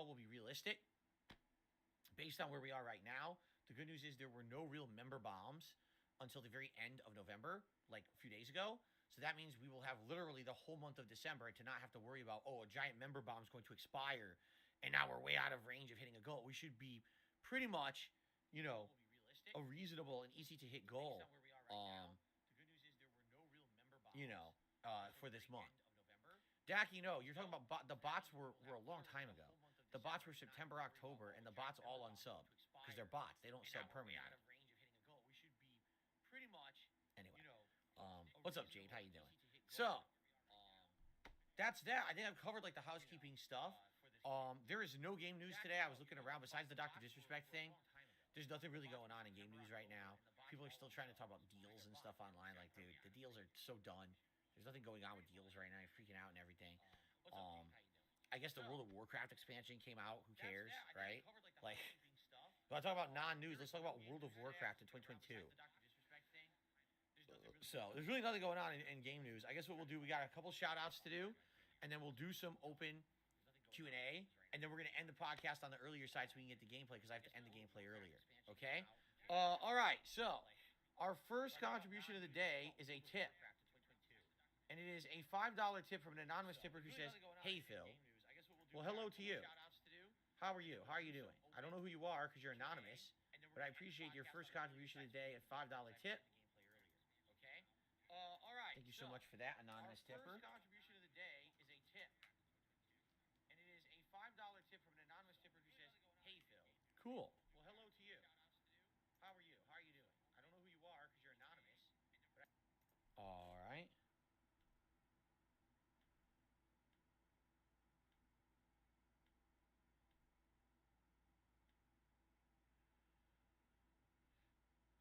all will be realistic based on where we are right now. The good news is there were no real member bombs until the very end of November, like a few days ago. So that means we will have literally the whole month of December to not have to worry about, oh, a giant member bomb is going to expire and now we're way out of range of hitting a goal. We should be pretty much, a reasonable and easy to hit goal. For this month. Dak, you're talking about the bots were a long time ago. The bots were September, October, and the bots all unsub because they're bots. They don't sub permanently. Anyway, what's up, Jade? How you doing? So that's that. I think I've covered like the housekeeping stuff. There is no game news today. I was looking around besides the Doctor Disrespect thing. There's nothing really going on in game news right now. People are still trying to talk about deals and stuff online. Like, dude, the deals are so done. There's nothing going on with deals right now. You're freaking out and everything. I guess the World of Warcraft expansion came out. Who cares, right? Like, when I talk about non-news, let's talk about World of Warcraft in 2022. So there's really nothing going on in game news. I guess what we'll do, we got a couple shout-outs to do, and then we'll do some open Q&A, and then we're going to end the podcast on the earlier side so we can get the gameplay because I have to end the gameplay earlier. Okay? All right, so our first contribution of the day is a tip. And it is a $5 tip from an anonymous tipper who says, "Hey, Phil." Well, hello to you. How are you? How are you doing? I don't know who you are because you're anonymous, but I appreciate your first contribution today at $5 tip. All right. Thank you so much for that, anonymous tipper. Our first contribution of the day is a tip. And it is a $5 tip from an anonymous tipper who says, "Hey, Phil." Cool. Well, hello to you. How are you? How are you doing? I don't know who you are because you're anonymous. All right.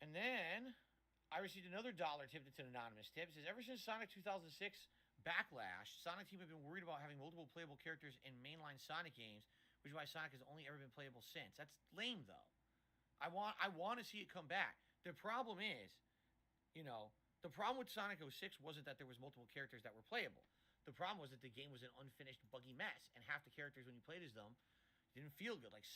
And then I received another dollar tip that's an anonymous tip. It says, ever since Sonic 2006 Backlash, Sonic Team have been worried about having multiple playable characters in mainline Sonic games, which is why Sonic has only ever been playable since. That's lame, though. I want to see it come back. The problem is, the problem with Sonic 06 wasn't that there was multiple characters that were playable. The problem was that the game was an unfinished, buggy mess, and half the characters, when you played as them, didn't feel good. Like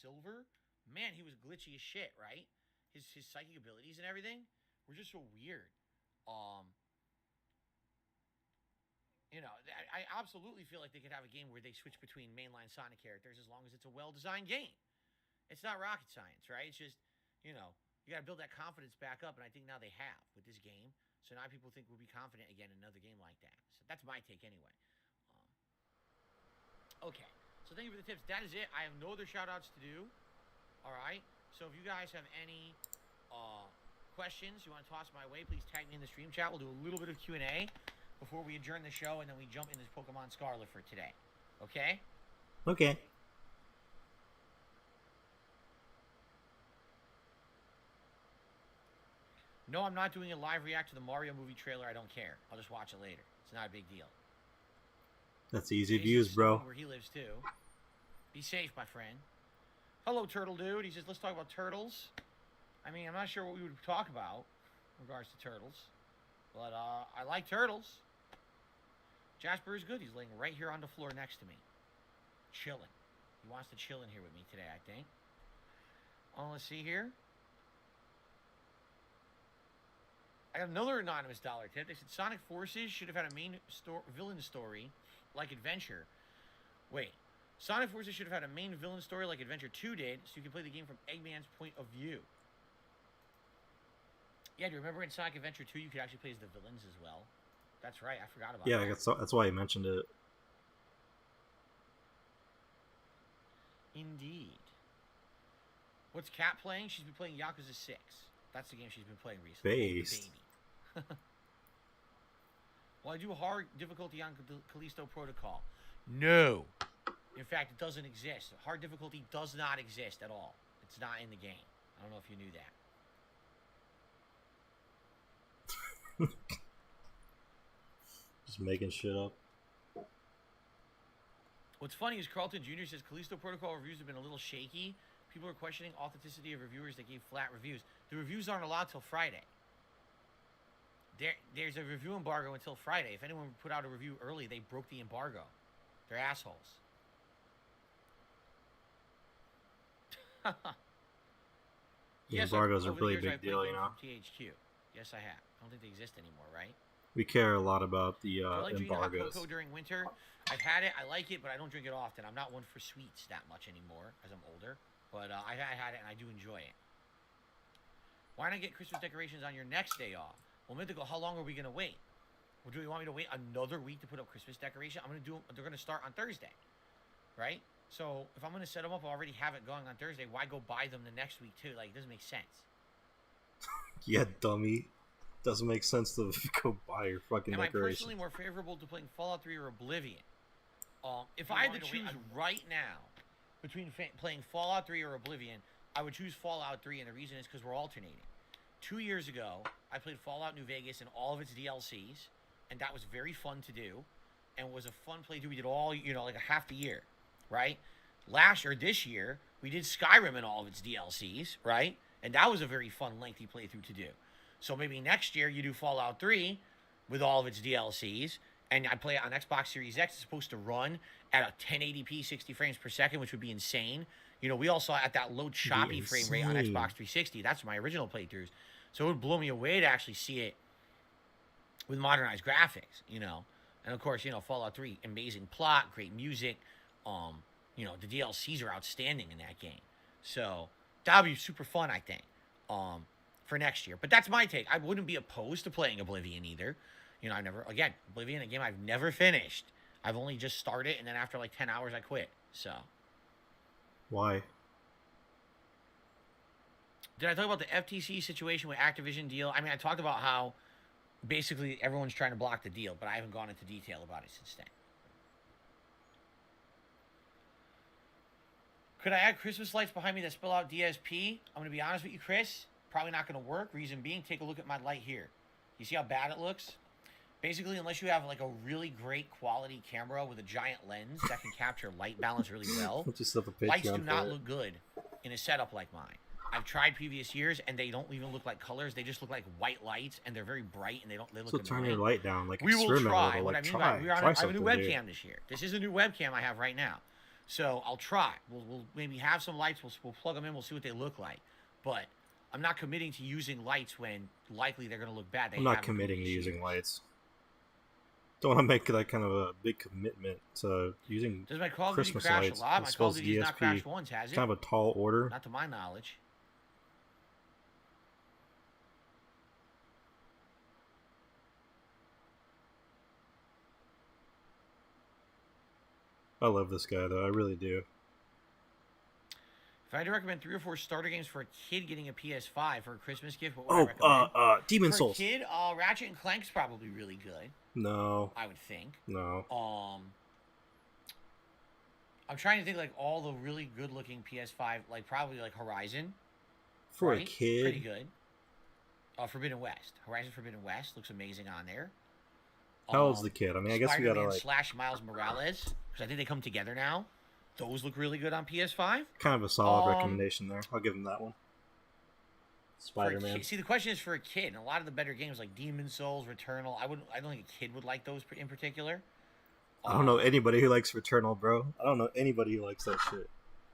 Silver, man, he was glitchy as shit, right? His psychic abilities and everything were just so weird. I absolutely feel like they could have a game where they switch between mainline Sonic characters as long as it's a well-designed game. It's not rocket science, right? It's just, you got to build that confidence back up, and I think now they have with this game. So now people think we'll be confident again in another game like that. So that's my take anyway. Okay, so thank you for the tips. That is it. I have no other shout-outs to do. All right? So if you guys have any questions you want to toss my way, please tag me in the stream chat. We'll do a little bit of Q&A before we adjourn the show, and then we jump into Pokemon Scarlet for today. Okay? Okay. No, I'm not doing a live react to the Mario movie trailer. I don't care. I'll just watch it later. It's not a big deal. That's easy views, bro. Where he lives, too. Be safe, my friend. Hello, Turtle Dude. He says, let's talk about turtles. I mean, I'm not sure what we would talk about in regards to turtles. But I like turtles. Jasper is good. He's laying right here on the floor next to me. Chilling. He wants to chill in here with me today, I think. Let's see here. I got another anonymous dollar tip. They said Sonic Forces should have had a main villain story like Adventure. Wait. Sonic Forces should have had a main villain story like Adventure 2 did, so you can play the game from Eggman's point of view. Yeah, do you remember in Sonic Adventure 2 you could actually play as the villains as well? That's right, I forgot about that. Yeah, that's why I mentioned it. Indeed. What's Kat playing? She's been playing Yakuza 6. That's the game she's been playing recently. Based. Baby. Well, I do hard difficulty on Callisto Protocol. No. In fact, it doesn't exist. Hard difficulty does not exist at all. It's not in the game. I don't know if you knew that. Just making shit up. What's funny is Carlton Jr. says Callisto Protocol reviews have been a little shaky. People are questioning authenticity of reviewers that gave flat reviews. The reviews aren't allowed till Friday. There's a review embargo until Friday. If anyone put out a review early, they broke the embargo. They're assholes. The Yes, embargo's a over the really years, I've big played deal, you games know. from THQ. Yes, I have. I don't think they exist anymore, right? We care a lot about the Do I like drinking hot embargoes. cocoa during winter? I've had it. I like it, but I don't drink it often. I'm not one for sweets that much anymore as I'm older. But I had it, and I do enjoy it. Why not get Christmas decorations on your next day off? Well, Mythical, how long are we going to wait? Well, do you want me to wait another week to put up Christmas decoration? I'm going to do. They're going to start on Thursday, right? So if I'm going to set them up, I already have it going on Thursday. Why go buy them the next week too? Like, it doesn't make sense. Yeah, dummy. Doesn't make sense to go buy your fucking Am I decoration. personally more favorable to playing Fallout 3 or Oblivion? If I had to choose right now between playing Fallout 3 or Oblivion, I would choose Fallout 3, and the reason is because we're alternating. 2 years ago, I played Fallout New Vegas and all of its DLCs, and that was very fun to do, and was a fun playthrough. We did all, like a half the year, right? This year, we did Skyrim and all of its DLCs, right? And that was a very fun, lengthy playthrough to do. So maybe next year you do Fallout 3 with all of its DLCs, and I play it on Xbox Series X. It's supposed to run at a 1080p 60 frames per second, which would be insane. We all saw at that low choppy frame rate on Xbox 360. That's my original playthroughs. So it would blow me away to actually see it with modernized graphics, And of course, Fallout 3, amazing plot, great music. The DLCs are outstanding in that game. So that would be super fun, I think, for next year. But that's my take. I wouldn't be opposed to playing Oblivion either. Oblivion, a game I've never finished. I've only just started, and then after like 10 hours, I quit. So. Why? Did I talk about the FTC situation with Activision deal? I mean, I talked about how basically everyone's trying to block the deal, but I haven't gone into detail about it since then. Could I add Christmas lights behind me that spell out DSP? I'm going to be honest with you, Chris. Probably not going to work. Reason being, take a look at my light here. You see how bad it looks? Basically, unless you have like a really great quality camera with a giant lens that can capture light balance really well, lights do not look good in a setup like mine. I've tried previous years, and they don't even look like colors. They just look like white lights, and they're very bright, and they look. So turn your light down. Like we will try. What I mean by I have a new webcam dude. this year. This is a new webcam I have right now, so I'll try. We'll maybe have some lights. We'll plug them in. We'll see what they look like, but I'm not committing to using lights when likely they're going to look bad. I'm not committing to using lights. Don't want to make that kind of a big commitment to using Does my Call of Duty Christmas crash lights. a lot? My Call of Duty has not crashed once, has it? Kind of a tall order. Not to my knowledge. I love this guy, though. I really do. If I had to recommend 3 or 4 starter games for a kid getting a PS5 for a Christmas gift, what would I recommend? Demon Souls. For a kid, Ratchet and Clank's probably really good. No. I would think. No. I'm trying to think like all the really good-looking PS5, like probably like Horizon. For a kid? Pretty good. Forbidden West. Horizon Forbidden West looks amazing on there. How old's the kid? I mean, I guess we gotta like... / Miles Morales, because I think they come together now. Those look really good on PS5. Kind of a solid recommendation there. I'll give him that one. Spider-Man. See, the question is for a kid. And a lot of the better games like Demon Souls, Returnal, I don't think a kid would like those in particular. I don't know anybody who likes Returnal, bro. I don't know anybody who likes that shit.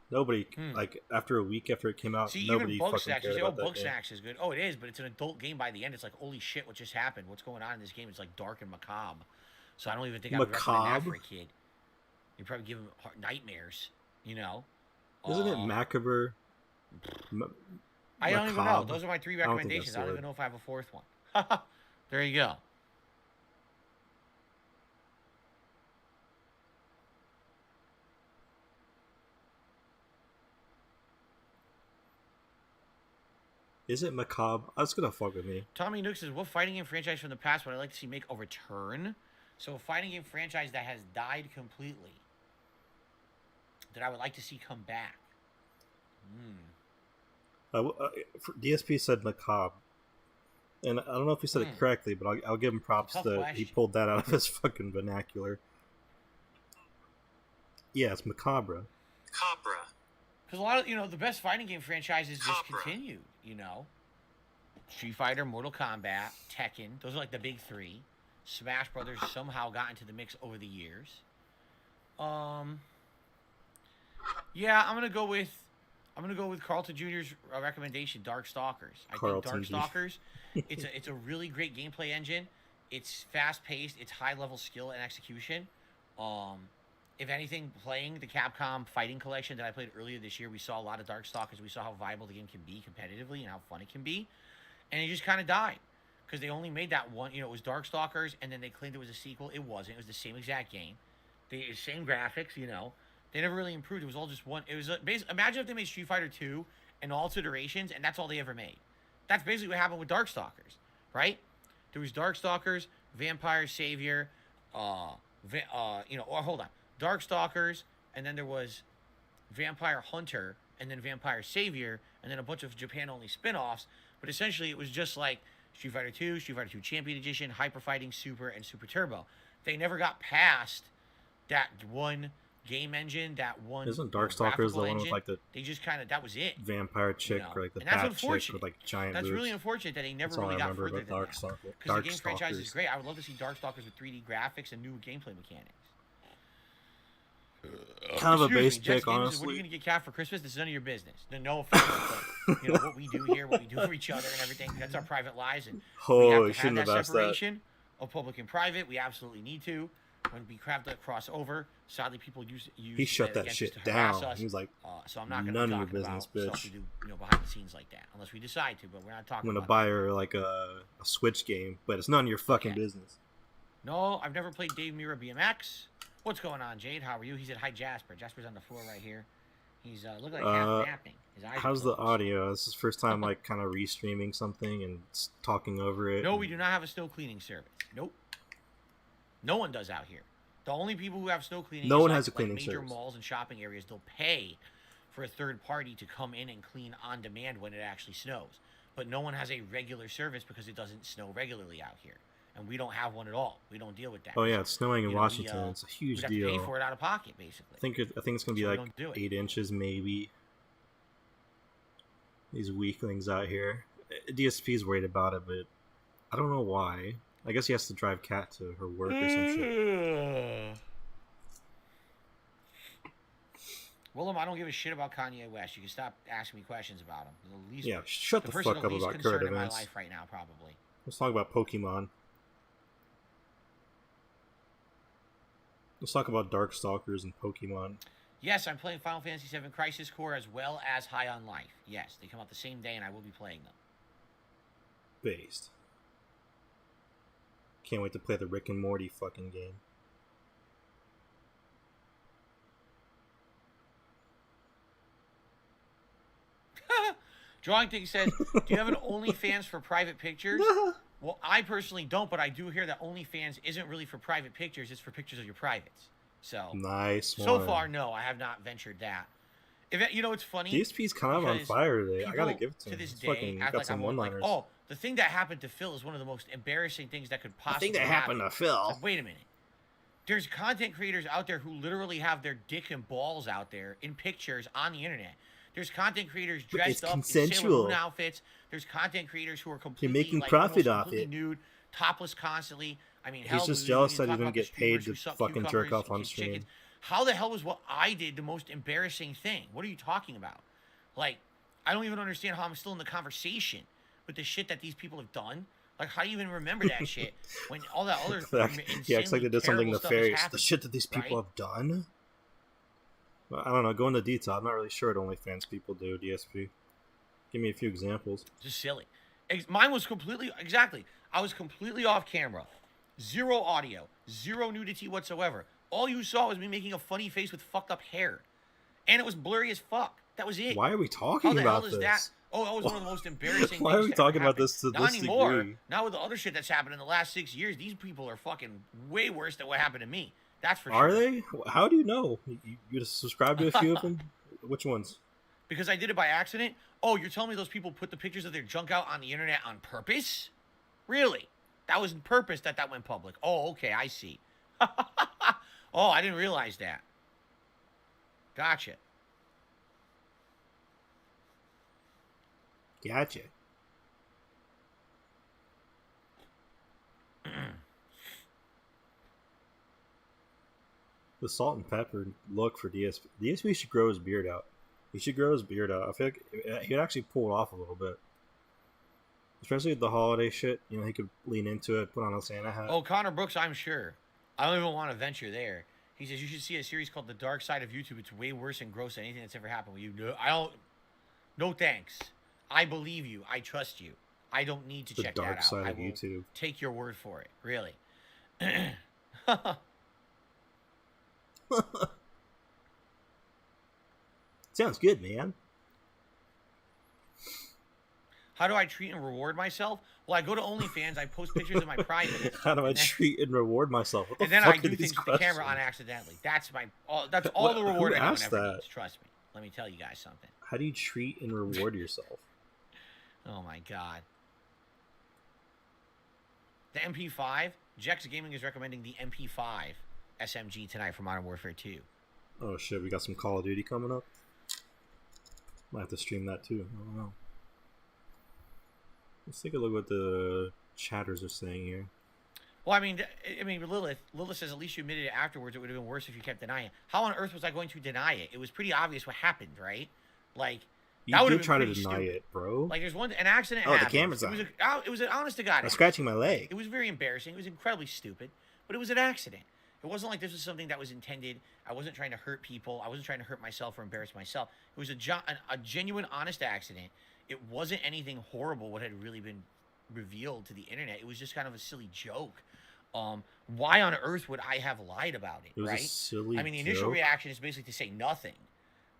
Nobody, like, after a week after it came out, nobody even fucking cared about that game. Bugsnax is good. Oh, it is, but it's an adult game by the end. It's like, holy shit, what just happened? What's going on in this game? It's like dark and macabre. So I don't even think I would recommend that for a kid. You'd probably give him nightmares, you know? Isn't it macabre? I don't even know. Those are my 3 recommendations. I don't even know if I have a 4th one. There you go. Is it macabre? That's gonna fuck with me. Tommy Nook says, what fighting game franchise from the past would I like to see make a return? So a fighting game franchise that has died completely that I would like to see come back. DSP said macabre. And I don't know if he said it correctly, but I'll give him props that he pulled that out of his fucking vernacular. Yeah, it's macabre. Macabre. Because a lot of, the best fighting game franchises just continued, Street Fighter, Mortal Kombat, Tekken. Those are like the big 3. Smash Brothers somehow got into the mix over the years. Yeah, I'm going to go with I'm gonna go with Carlton Jr.'s recommendation, Darkstalkers. I think Carlton Darkstalkers, it's a really great gameplay engine. It's fast paced. It's high level skill and execution. Um, if anything, playing the Capcom Fighting Collection that I played earlier this year, we saw a lot of Darkstalkers. We saw how viable the game can be competitively and how fun it can be, and it just kind of died because they only made that one. It was Darkstalkers, and then they claimed it was a sequel. It wasn't. It was the same exact game, the same graphics. They never really improved. It was all just one. It was imagine if they made Street Fighter 2 and all its iterations, and that's all they ever made. That's basically what happened with Darkstalkers, right? There was Darkstalkers, Vampire Savior, or hold on, Darkstalkers, and then there was Vampire Hunter, and then Vampire Savior, and then a bunch of Japan-only spin-offs. But essentially, it was just like Street Fighter 2, Street Fighter 2 Champion Edition, Hyper Fighting Super, and Super Turbo. They never got past that one game engine, that one. Isn't Darkstalkers the one engine. with like the? They just kind of that was it. Vampire chick, or like the bat chick with like giant That's boobs. really unfortunate that they never really got further than that. Because the game franchise is great. I would love to see Darkstalkers with 3D graphics and new gameplay mechanics. Kind of a base pick, honestly. What are you gonna get Cat for Christmas? This is none of your business. No offense, but what we do here, what we do for each other, and everything. That's our private lives, and we have to have that separation of public and private. We absolutely need to. When we craft that crossover, sadly, people use. He shut that shit down. He was like, "So I'm not going to talk your business, about bitch. stuff we do, behind the scenes like that, unless we decide to. But we're not talking. I'm gonna buy her like a Switch game, but it's none of your fucking business." No, I've never played Dave Mirra BMX. What's going on, Jade? How are you? He said, "Hi, Jasper." Jasper's on the floor right here. He's looking like half napping. His eyes how's the audio? This is the first time like kind of restreaming something and talking over it. No, we do not have a snow cleaning service. Nope. No one does out here. The only people who have snow cleaning no one has a cleaning major service. Malls and shopping areas, they'll pay for a third party to come in and clean on demand when it actually snows. But no one has a regular service because it doesn't snow regularly out here. And we don't have one at all. We don't deal with that. Oh yeah, it's snowing in Washington. It's a huge deal. Pay for it out of pocket, basically. I think it's gonna be like 8 inches, maybe. These weaklings out here. DSP's worried about it, but I don't know why. I guess he has to drive Kat to her work or some shit. Willem, I don't give a shit about Kanye West. You can stop asking me questions about him. Shut the fuck up about current events. In my life right now, probably. Let's talk about Pokemon. Let's talk about Darkstalkers and Pokemon. Yes, I'm playing Final Fantasy VII Crisis Core as well as High on Life. Yes, they come out the same day, and I will be playing them. Based. Can't wait to play the Rick and Morty fucking game. Drawing Thing says, do you have an OnlyFans for private pictures? Well, I personally don't, but I do hear that OnlyFans isn't really for private pictures. It's for pictures of your privates. So nice. So far, no, I have not ventured that. If it's funny. DSP's kind of on fire today. I gotta give it to him. To this day, act like I'm one-liners. The thing that happened to Phil is one of the most embarrassing things that could possibly happen. The thing that happened to Phil. Like, wait a minute. There's content creators out there who literally have their dick and balls out there in pictures on the internet. There's content creators dressed up in Sailor Moon outfits. There's content creators who are completely making profit off it, nude, topless constantly. I mean, he's just jealous that he didn't get paid to fucking jerk off on stream. Chickens. How the hell was what I did the most embarrassing thing? What are you talking about? Like, I don't even understand how I'm still in the conversation with the shit that these people have done. Like, how do you even remember that shit when all that other yeah, it's like they did something nefarious. The shit that these people have done. Well, I don't know. Go into detail. I'm not really sure what OnlyFans people do. DSP. Give me a few examples. Just silly. Mine was completely I was completely off camera. Zero audio. Zero nudity whatsoever. All you saw was me making a funny face with fucked up hair, and it was blurry as fuck. That was it. Why are we talking about this? That? Oh, that was one of the most embarrassing. Why are we talking about this to this degree? Not with the other shit that's happened in the last 6 years. These people are fucking way worse than what happened to me. That's for sure. Are they? How do you know? You just subscribe to a few of them? Which ones? Because I did it by accident. Oh, you're telling me those people put the pictures of their junk out on the internet on purpose? Really? That was on purpose that went public. Oh, okay, I see. Oh, I didn't realize that. Gotcha. The salt and pepper look for DSP. DSP should grow his beard out. He should grow his beard out. I feel like he'd actually pull it off a little bit. Especially with the holiday shit. You know, he could lean into it, put on a Santa hat. Oh, Connor Brooks, I'm sure. I don't even want to venture there. He says, you should see a series called The Dark Side of YouTube. It's way worse and gross than anything that's ever happened with you. No, I don't... No thanks. I believe you. I trust you. I don't need to check that out. The Dark Side of will YouTube. Take your word for it. Really. Sounds good, man. How do I treat and reward myself? Well, I go to OnlyFans. I post pictures of my private. How do I treat and reward myself? What the and then fuck I do things with the camera on accidentally. That's my. That's all the reward anyone ever needs. Trust me. Let me tell you guys something. How do you treat and reward yourself? Oh my god. The MP5. Jex Gaming is recommending the MP5 SMG tonight for Modern Warfare 2. Oh shit, we got some Call of Duty coming up. Might have to stream that too. I don't know. Let's take a look at what the chatters are saying here. Well, I mean, Lilith says at least you admitted it afterwards. It would have been worse if you kept denying it. How on earth was I going to deny it? It was pretty obvious what happened, right? Like, you did try to deny it, bro. Like, there's an accident happened. The camera's on. It was an honest to God. I'm scratching my leg. It was very embarrassing. It was incredibly stupid, but it was an accident. It wasn't like this was something that was intended. I wasn't trying to hurt people. I wasn't trying to hurt myself or embarrass myself. It was a genuine, honest accident. It wasn't anything horrible what had really been revealed to the internet. It was just kind of a silly joke. Why on earth would I have lied about it, right? A silly the initial reaction is basically to say nothing.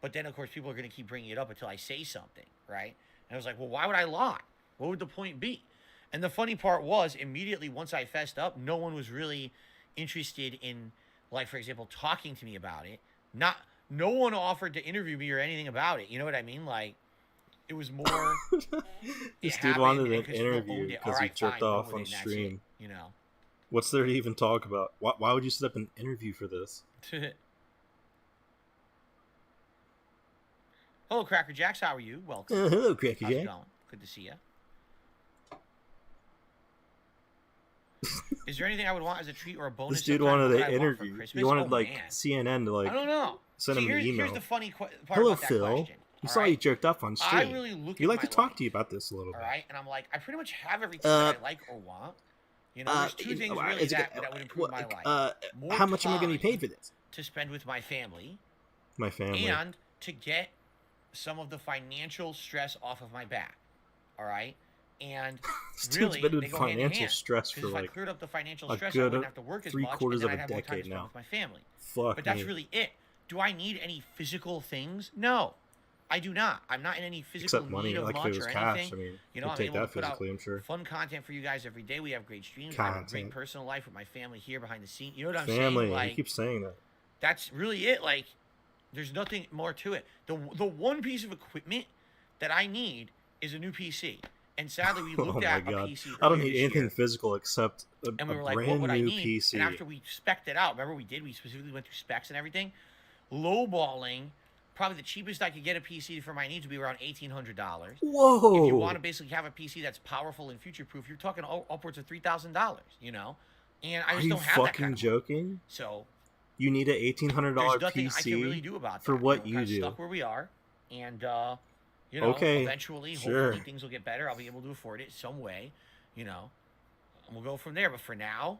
But then, of course, people are going to keep bringing it up until I say something, right? And I was like, well, why would I lie? What would the point be? And the funny part was, immediately once I fessed up, no one was really interested in, like, for example, talking to me about it. No one offered to interview me or anything about it. You know what I mean? Like, it was more. This dude wanted an interview because he jerked off on stream. It, you know. What's there to even talk about? Why would you set up an interview for this? Hello, Cracker Jacks. How are you? Welcome. Hello, Cracker Jack. How's it going? Good to see you. Is there anything I would want as a treat or a bonus? This dude wanted an interview. He wanted CNN to like. I don't know. Send him an email. Here's the funny part Hello, about that Phil. question. You saw you jerked off on stream. I really look You'd at like to my talk life, to you about this a little bit. All right, and I'm like, I pretty much have everything that I like or want. You know, there's two things really that would improve my life. How much am I going to be paid for this? To spend with my family. My family. And to get some of the financial stress off of my back. All right? And really, been they go financial hand in hand. stress for if I like cleared up the financial a stress, good I wouldn't have to work as much, and then I'd have more time to spend with my family. Fuck but that's me. really it. Do I need any physical things? No. I do not. I'm not in any physical Except money, need of like much if it was or cash. anything. I mean, you know, I'm take able that to put out physically, I'm sure. fun content for you guys every day. We have great streams. I have a great personal life with my family here behind the scenes. You know what I'm saying? Family. Like, you keep saying that. That's really it. Like, there's nothing more to it. The one piece of equipment that I need is a new PC. And sadly, we looked at a PC. I don't need anything physical except a brand new PC. And after we spec'd it out, remember we specifically went through specs and everything. Lowballing, probably the cheapest I could get a PC for my needs would be around $1,800. Whoa! If you want to basically have a PC that's powerful and future-proof, you're talking upwards of $3,000. You know, and I just don't have that kind of fucking joking? So you need an $1,800 there's nothing PC I can really do about that. for what you we're do. Stuck where we are, and you know, eventually, hopefully things will get better. I'll be able to afford it some way, you know. And we'll go from there. But for now,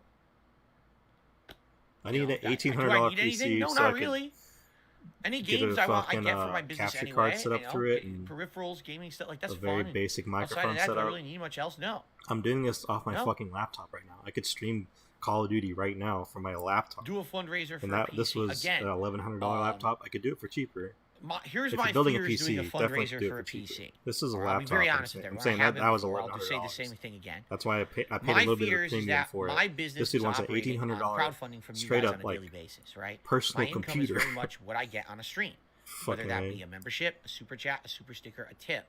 I need an $1,800 PC. No, so not really. Any games I get for my business capture anyway, card set up through it, and peripherals, gaming stuff like that's a very fun. basic microphone outside of that, setup. do I really need much else? No. I'm doing this off my fucking laptop right now. I could stream Call of Duty right now from my laptop. Do a fundraiser for and a PC. This was again, an $1,100 laptop. I could do it for cheaper. Here's if my you're building fears doing a fundraiser do for a PC. PC. This is a laptop. I'll be very honest with I'm saying that was $1,100. I'll just say the same thing again. That's why I paid a little bit of a premium for it. My business this dude wants an $1,800 crowdfunding from straight you up guys on a like daily basis, right? personal my income computer. is very much what I get on a stream, whether that be a membership, a super chat, a super sticker, a tip,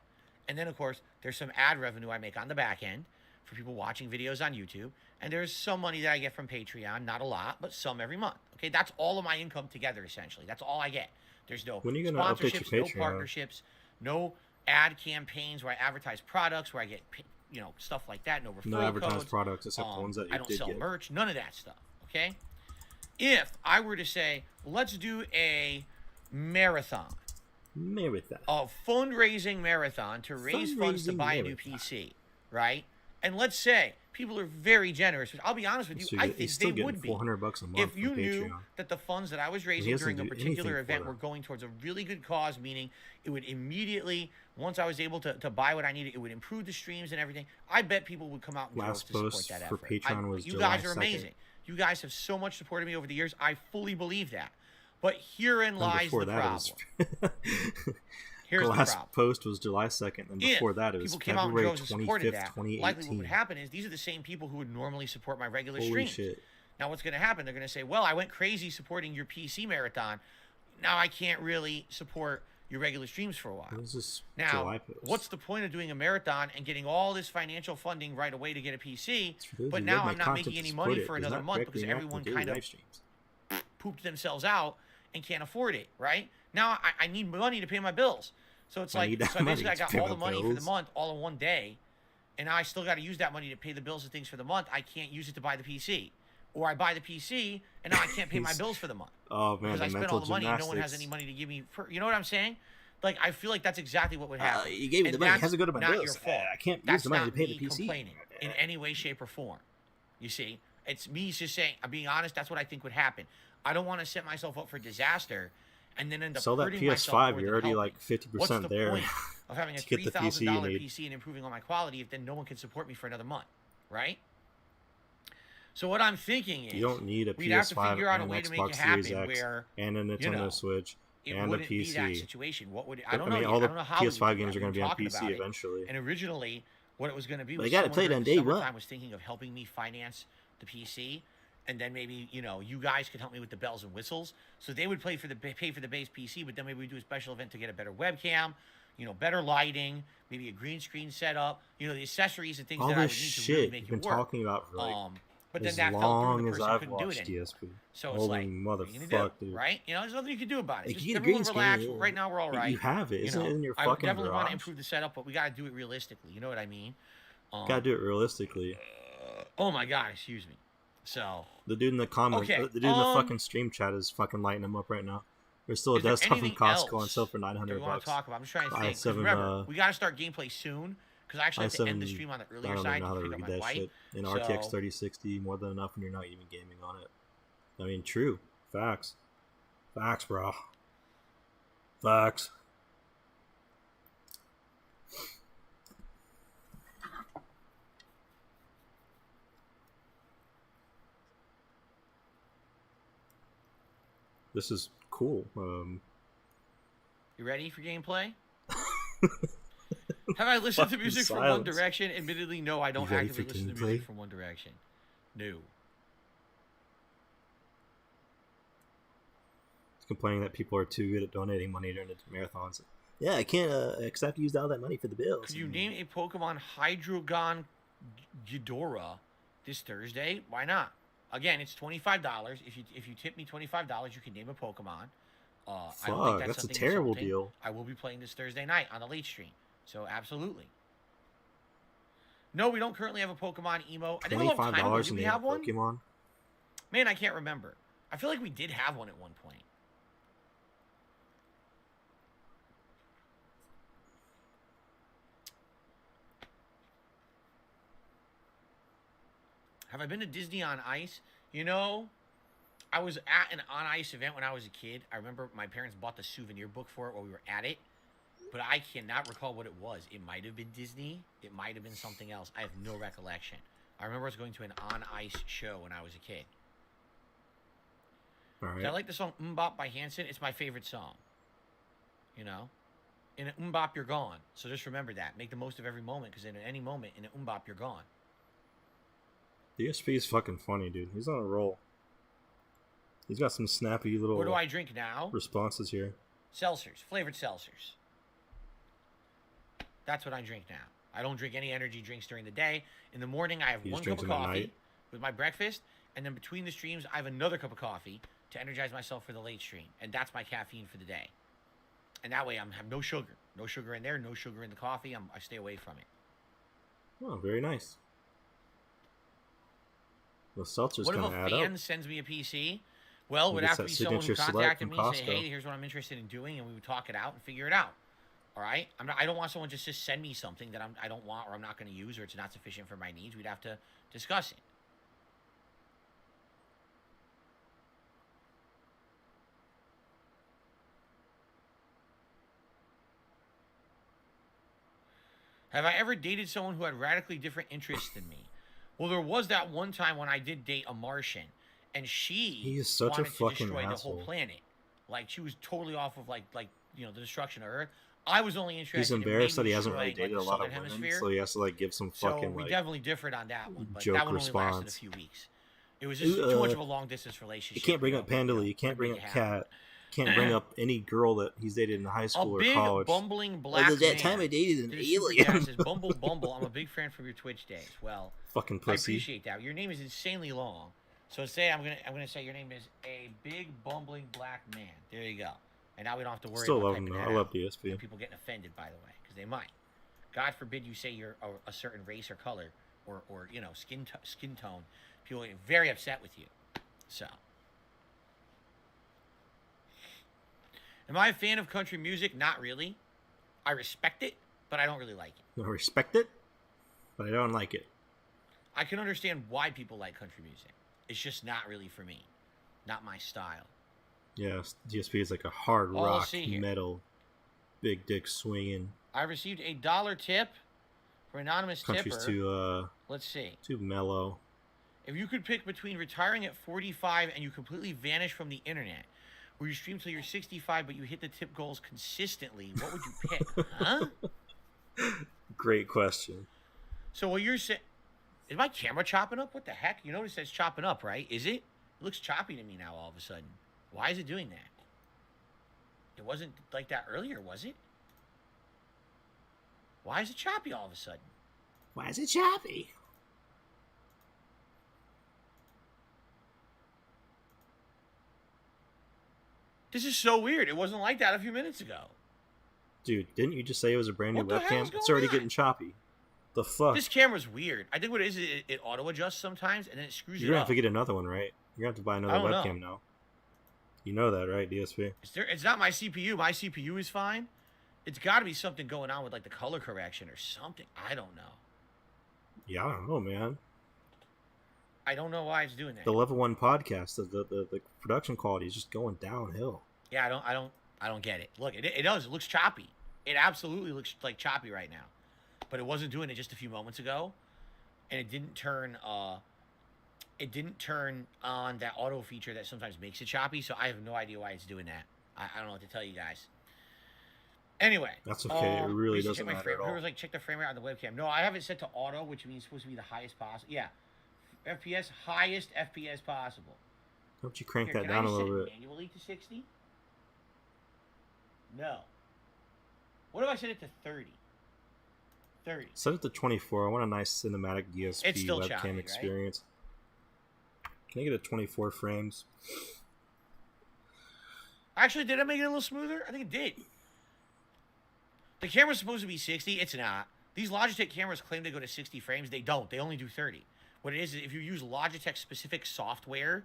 and then of course there's some ad revenue I make on the back end for people watching videos on YouTube, and there's some money that I get from Patreon, not a lot, but some every month. Okay, that's all of my income together essentially. That's all I get. There's no sponsorships, no partnerships, no ad campaigns where I advertise products, where I get, you know, stuff like that. No referral codes. No advertised products except the ones that you I don't sell merch. None of that stuff. Okay. If I were to say, let's do a marathon, Marathon. A fundraising marathon to raise funds to buy a new PC, right? And let's say people are very generous. I'll be honest with you, So I think still they would be. $400 a month If you from knew Patreon. that the funds that I was raising during a particular event were going towards a really good cause, meaning it would immediately, once I was able to buy what I needed, it would improve the streams and everything. I bet people would come out and Last to support post that for effort. Patreon was you July guys are 2nd. amazing. You guys have so much supported me over the years. I fully believe that. But herein lies the problem. Here's the the last problem. post was July 2nd, and before that it was people came out February and 25th, 2018. likely what would happen is these are the same people who would normally support my regular Holy streams. shit. Now what's going to happen? They're going to say, well, I went crazy supporting your PC marathon. Now I can't really support your regular streams for a while. This is now, July post. what's the point of doing a marathon and getting all this financial funding right away to get a PC, but who now love my I'm not content making to any support money it, for does another not month directly because interact everyone with daily kind of live streams. pooped themselves out and can't afford it, right? Now I need money to pay my bills. So it's like, so basically I got all the money for the month all in one day, and now I still got to use that money to pay the bills and things for the month. I can't use it to buy the PC. Or I buy the PC, and now I can't pay my bills for the month. Oh, man, because I spent all the money and no one has any money to give me. You know what I'm saying? Like, I feel like that's exactly what would happen. You gave me the money. It has to go to my bills. bills. Your fault. I can't that's use the money not to pay the me PC. Complaining in any way, shape, or form. You see? It's me just saying, I'm being honest, that's what I think would happen. I don't want to set myself up for disaster and then end up sell that hurting myself PS5. You're already like 50% there. Point of having a $3,000 PC and improving on my quality if then no one can support me for another month, right? So what I'm thinking is you don't need a we'd have PS5 to figure out a and way an to make Xbox it Series happen X where and a Nintendo Switch it and a wouldn't be that PC. situation. What would I don't know? All the I don't know how PS5 games are going to be on talking PC about it. eventually. And originally, what it was going to be But was they got to play it on day one. I was thinking of helping me finance the PC, and then maybe you guys could help me with the bells and whistles. So they would pay for the base PC, but then maybe we do a special event to get a better webcam, better lighting, maybe a green screen setup, the accessories and things all that I would this need to shit really make you've it been work. talking about for like But then as that fell long through. as The person I've couldn't do watched it anymore. DSP. So it's Holy like, what are you gonna motherfuck, do, dude. right? There's nothing you can do about it. Like, Just you get a everyone green relax. screen, Right now, we're all right. You have it. Isn't it in your I fucking definitely want to garage? improve the setup, but we got to do it realistically. You know what I mean? Gotta do it realistically. Oh my god, excuse me. So the dude in the comment, okay, the dude in the fucking stream chat is fucking lighting him up right now. There's still a desktop from Costco on sale for $900. We want to talk about? I'm just trying to think. 7, remember, we got to start gameplay soon because I actually have to end the stream on the earlier I don't side even know how to to pick up read my that wife. shit. In RTX 3060, more than enough when you're not even gaming on it. I mean, true. Facts. Facts, bro. Facts. This is cool. You ready for gameplay? Have I listened to music from One Direction? Admittedly, no, I don't actively listen to music from One Direction. No. Complaining that people are too good at donating money during the marathons. Yeah, I can't accept to use all that money for the bills. Could you name a Pokemon Hydreigon Ghidorah this Thursday? Why not? Again, it's $25. If you tip me $25, you can name a Pokemon. I don't think that's a terrible deal. I will be playing this Thursday night on a late stream, so absolutely. No, we don't currently have a Pokemon emo. I think a long time ago, did we have one? Pokemon? Man, I can't remember. I feel like we did have one at one point. Have I been to Disney on Ice? I was at an on ice event when I was a kid. I remember my parents bought the souvenir book for it while we were at it, but I cannot recall what it was. It might have been Disney. It might have been something else. I have no recollection. I remember I was going to an on ice show when I was a kid. All right. I like the song "Mbop" by Hanson. It's my favorite song. In an Mbop, you're gone. So just remember that. Make the most of every moment, because in any moment, in an Mbop, you're gone. DSP is fucking funny, dude. He's on a roll. He's got some snappy little. What do I drink now? Responses here. Seltzers, flavored seltzers. That's what I drink now. I don't drink any energy drinks during the day. In the morning, I have one cup of coffee with my breakfast, and then between the streams, I have another cup of coffee to energize myself for the late stream, and that's my caffeine for the day. And that way, I have no sugar in there, no sugar in the coffee. I stay away from it. Oh, very nice. The seltzer's What if gonna a add fan up. sends me a PC, Well, it He would gets have to that be someone who signature select contacted from me and say, Costco. hey, here's what I'm interested in doing, and we would talk it out and figure it out. All right? I don't want someone just to send me something that I don't want or I'm not going to use or it's not sufficient for my needs. We'd have to discuss it. Have I ever dated someone who had radically different interests than me? Well, there was that one time when I did date a Martian, and He she is such a wanted to fucking destroy the whole asshole. planet. Like she was totally off of the destruction of Earth. I was only He's interested in embarrassed maybe that he hasn't really destroying dated the a lot southern of women, hemisphere. so he has to like give some So fucking we like definitely differed on that one, but joke that one only lasted a response. few weeks. It was just too much of a long distance relationship. You can't bring up Pandaloo. You can't bring up Cat. Can't bring up any girl that he's dated in high school a or big college. bumbling black that man. time I dated an Super alien. Cat says, Bumble. I'm a big fan from your Twitch days. Well, Fucking I pussy. appreciate that. Your name is insanely long, so I'm gonna say your name is a big bumbling black man. There you go. And now we don't have to worry Still about love him typing though. that I love out. DSP. And people getting offended, by the way, because they might. God forbid you say you're a certain race or color or skin tone. People get very upset with you. So. Am I a fan of country music? Not really. I respect it, but I don't really like it. I respect it, but I don't like it. I can understand why people like country music. It's just not really for me. Not my style. Yeah, DSP is like a hard rock, metal, big dick swinging. I received a $1 tip for anonymous Country's tipper. Let's see. Too mellow. If you could pick between retiring at 45 and you completely vanish from the internet, or you stream till you're 65 but you hit the tip goals consistently, what would you pick? Huh? Great question. So what you're saying... Is my camera chopping up? What the heck? You notice it's chopping up, right? Is it? It looks choppy to me now all of a sudden. Why is it doing that? It wasn't like that earlier, was it? Why is it choppy all of a sudden? Why is it choppy? This is so weird. It wasn't like that a few minutes ago. Dude, didn't you just say it was a brand new What the hell is webcam? going It's already on? getting choppy. The fuck? This camera's weird. I think what it is, it auto adjusts sometimes and then it screws You're it gonna up. have to get another one, right? You're gonna have to buy another webcam now. You know that, right, DSP? It's not my CPU. My CPU is fine. It's got to be something going on with like the color correction or something. I don't know. Yeah, I don't know, man. I don't know why it's doing that. The level 1 podcast, the production quality is just going downhill. Yeah, I don't get it. Look, it does. It looks choppy. It absolutely looks like choppy right now. But it wasn't doing it just a few moments ago, and it didn't turn on that auto feature that sometimes makes it choppy. So I have no idea why it's doing that. I don't know what to tell you guys. Anyway, that's okay. It really doesn't matter at all. Whoever's like check the frame rate on the webcam. No, I have it set to auto, which means it's supposed to be the highest possible. Yeah, FPS, highest FPS possible. Don't you crank Here, that down a little bit? Manually to 60? No. What if I set it to 30? 30. Set it to 24. I want a nice cinematic DSP webcam choppy, experience. Right? Can I get a 24 frames? Actually, did I make it a little smoother? I think it did. The camera's supposed to be 60. It's not. These Logitech cameras claim they go to 60 frames. They don't. They only do 30. What it is if you use Logitech-specific software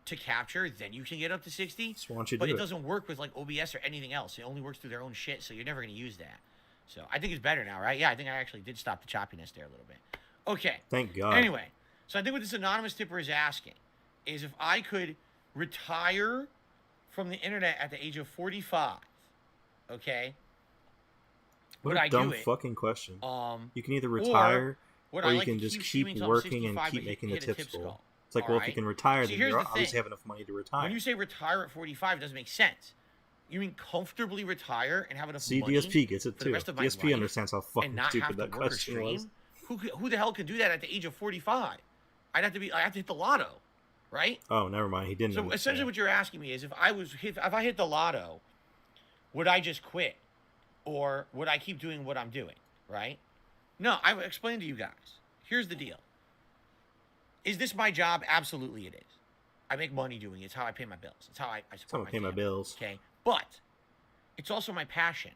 to capture, then you can get up to 60. So why don't you but do it doesn't work with like OBS or anything else. It only works through their own shit, so you're never going to use that. So I think it's better now, right? Yeah, I think I actually did stop the choppiness there a little bit. Okay. Thank God. Anyway, so I think what this anonymous tipper is asking is if I could retire from the internet at the age of 45, okay? What a dumb fucking question. You can either retire or you can just keep working and keep making the tips goal. It's like, well, if you can retire, then you obviously have enough money to retire. When you say retire at 45, it doesn't make sense. You mean comfortably retire and have enough money? See, DSP gets it too. DSP understands how fucking stupid that question was. Who the hell can do that at the age of 45? I have to hit the lotto, right? Oh, never mind. He didn't. So essentially, what you're asking me is, if I hit the lotto, would I just quit, or would I keep doing what I'm doing? Right? No, I will explain to you guys. Here's the deal. Is this my job? Absolutely, it is. I make money doing it. It's how I pay my bills. It's how I support my family. My bills. Okay, but it's also my passion.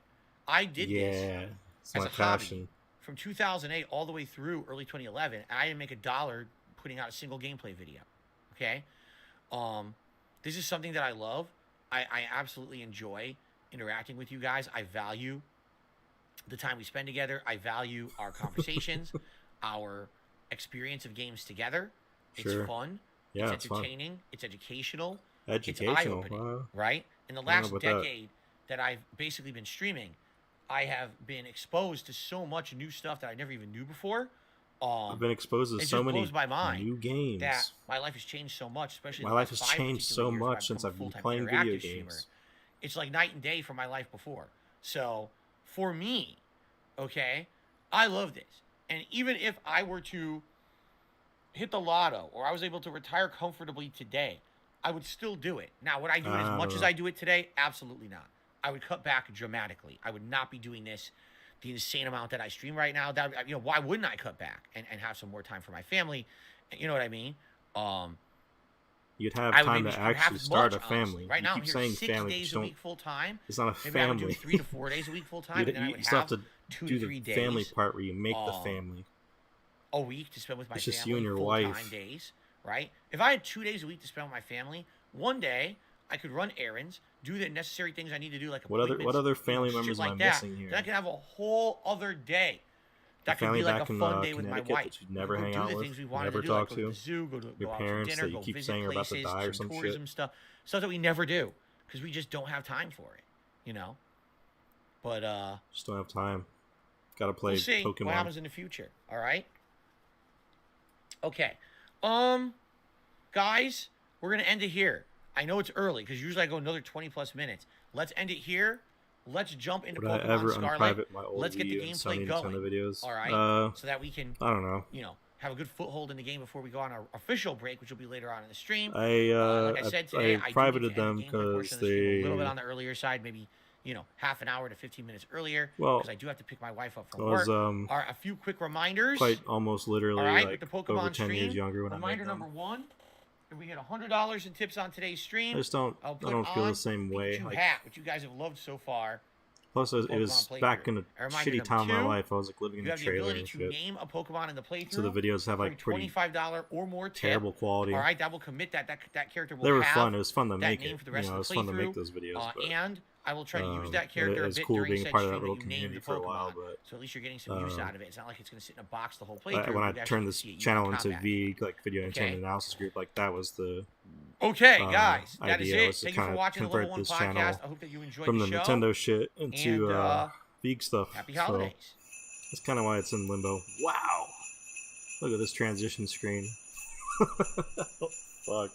I did this as a hobby from 2008 all the way through early 2011, and I didn't make $1 putting out a single gameplay video. Okay, This is something that I love. I absolutely enjoy interacting with you guys. I value the time we spend together. I value our conversations, our experience of games together. Sure. It's fun. Yeah, it's entertaining. Fun. It's educational. Educational. It's eye-opening, right? In the last decade that I've basically been streaming, I have been exposed to so much new stuff that I never even knew before. I've been exposed to so many new games. That my life has changed so much, especially my life has changed so much since I've been playing video games. Streamer. It's like night and day from my life before. So for me, okay, I love this. And even if I were to hit the lotto or I was able to retire comfortably today, I would still do it. Now, would I do it as much as I do it today? Absolutely not. I would cut back dramatically. I would not be doing this the insane amount that I stream right now. That, you know, why wouldn't I cut back and have some more time for my family? You know what I mean? You'd have time to actually start a family. Right now, you keep I'm here saying 6 family, days a week full time. It's not a Maybe family. I would do 3 to 4 days a week full time. You still have to 2 do to 3 the days family part where you make the family. A week to spend with my family. It's just you and your full-time wife. Days, right? If I had 2 days a week to spend with my family, one day I could run errands, do the necessary things I need to do, like what other family members am I missing here? Then I can have a whole other day. That could be like a fun day with my wife. That you never hang out with, never talk to, go to the zoo, go to your go parents out to dinner, that you go keep visit saying are about to places, die or some tourism shit. stuff that we never do because we just don't have time for it, you know. But just don't have time. Gotta play we'll see Pokemon. What happens in the future? All right. Okay. Guys, we're gonna end it here. I know it's early because usually I go another 20 plus minutes. Let's end it here. Let's jump into Would Pokemon I ever Scarlet. unprivate my old Let's get the Wii and gameplay Sony going. Nintendo videos? All right. So that we can, I don't know. You know, have a good foothold in the game before we go on our official break, which will be later on in the stream. Like I said today, I privated them because they a little bit on the earlier side, maybe half an hour to 15 minutes earlier. Well, because I do have to pick my wife up from work. A few quick reminders. Quite almost literally with the Pokemon over 10 stream, years younger when reminder I made them. number 1. If we hit $100 in tips on today's stream, I don't feel the same way. Like, hat, which you guys have loved so far. Plus, it was back in a shitty time of my life. I was like living in a trailer and shit. Name a Pokemon in the playthrough. So the videos have like pretty $25 or more tip. Terrible quality. All right, that will commit that character will They were have fun. It was fun to that make name it. for the rest It of was the fun to playthrough. make those videos. And I will try to use that character a bit cool during being said part of stream that little that you named community the for a while, Pokemon. but So at least you're getting some use out of it. It's not like it's going to sit in a box the whole playthrough. when I turned this channel into V, like Video Entertainment Analysis Group, like that was the guys, that is it. Was Thank you for watching the Level 1 podcast. I hope that you enjoyed from the the show. Nintendo shit into Veeg stuff. Happy holidays. So that's kind of why it's in limbo. Wow. Look at this transition screen. Fuck.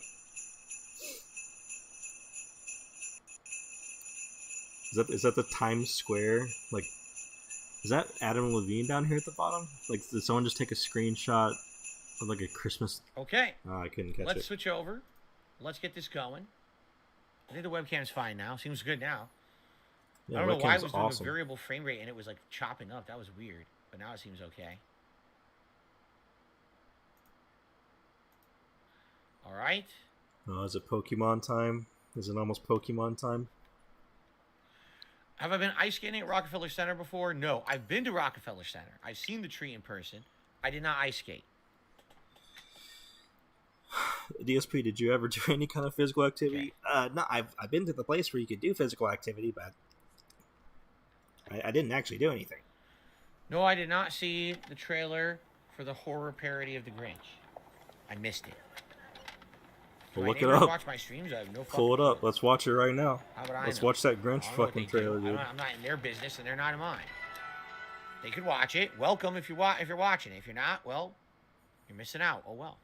Is that the Times Square? Like, is that Adam Levine down here at the bottom? Like, did someone just take a screenshot of like a Christmas? Okay. Oh, I couldn't catch it. Let's switch over. Let's get this going. I think the webcam's fine now. Seems good now. Yeah, I don't know why it was doing awesome. a variable frame rate and it was like chopping up. That was weird. But now it seems okay. All right. Oh, is it Pokemon time? Is it almost Pokemon time? Have I been ice skating at Rockefeller Center before? No. I've been to Rockefeller Center. I've seen the tree in person. I did not ice skate. DSP, did you ever do any kind of physical activity? Okay. No, I've been to the place where you could do physical activity, but I didn't actually do anything. No, I did not see the trailer for the horror parody of The Grinch. I missed it. Well, look it up. Watch my streams. I have no Pull it up. Let's watch it right now. How would I Let's know? watch that Grinch fucking trailer, dude. I'm not in their business, and they're not in mine. They could watch it. Welcome if you're watching it. If you're not, well, you're missing out. Oh well.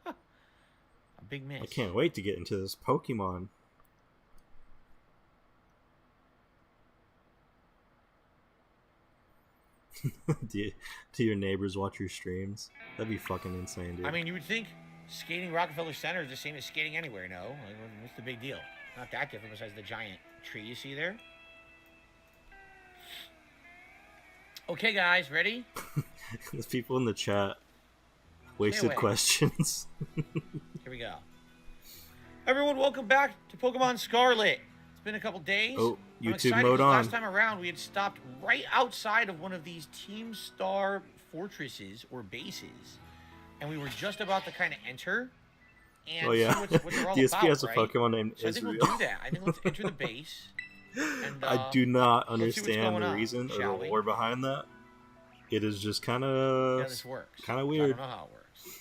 A big miss. I can't wait to get into this Pokemon. Do your neighbors watch your streams? That'd be fucking insane, dude. I mean, you would think skating Rockefeller Center is the same as skating anywhere, no? Like, what's the big deal? Not that different besides the giant tree you see there. Okay, guys, ready? There's people in the chat. Wasted questions. Here we go. Everyone, welcome back to Pokemon Scarlet. It's been a couple days. Oh, YouTube mode on. Last time around, we had stopped right outside of one of these Team Star fortresses or bases. And we were just about to kind of enter and Oh yeah, see what they're all DSP about, has a right? Pokemon named So I think Israel. we'll do that. I think let's enter the base. And, I do not let's see what's understand going the on, reason or shall the we? lore behind that. It is just kind Yeah, of this works. kind of So I weird. don't know how it works.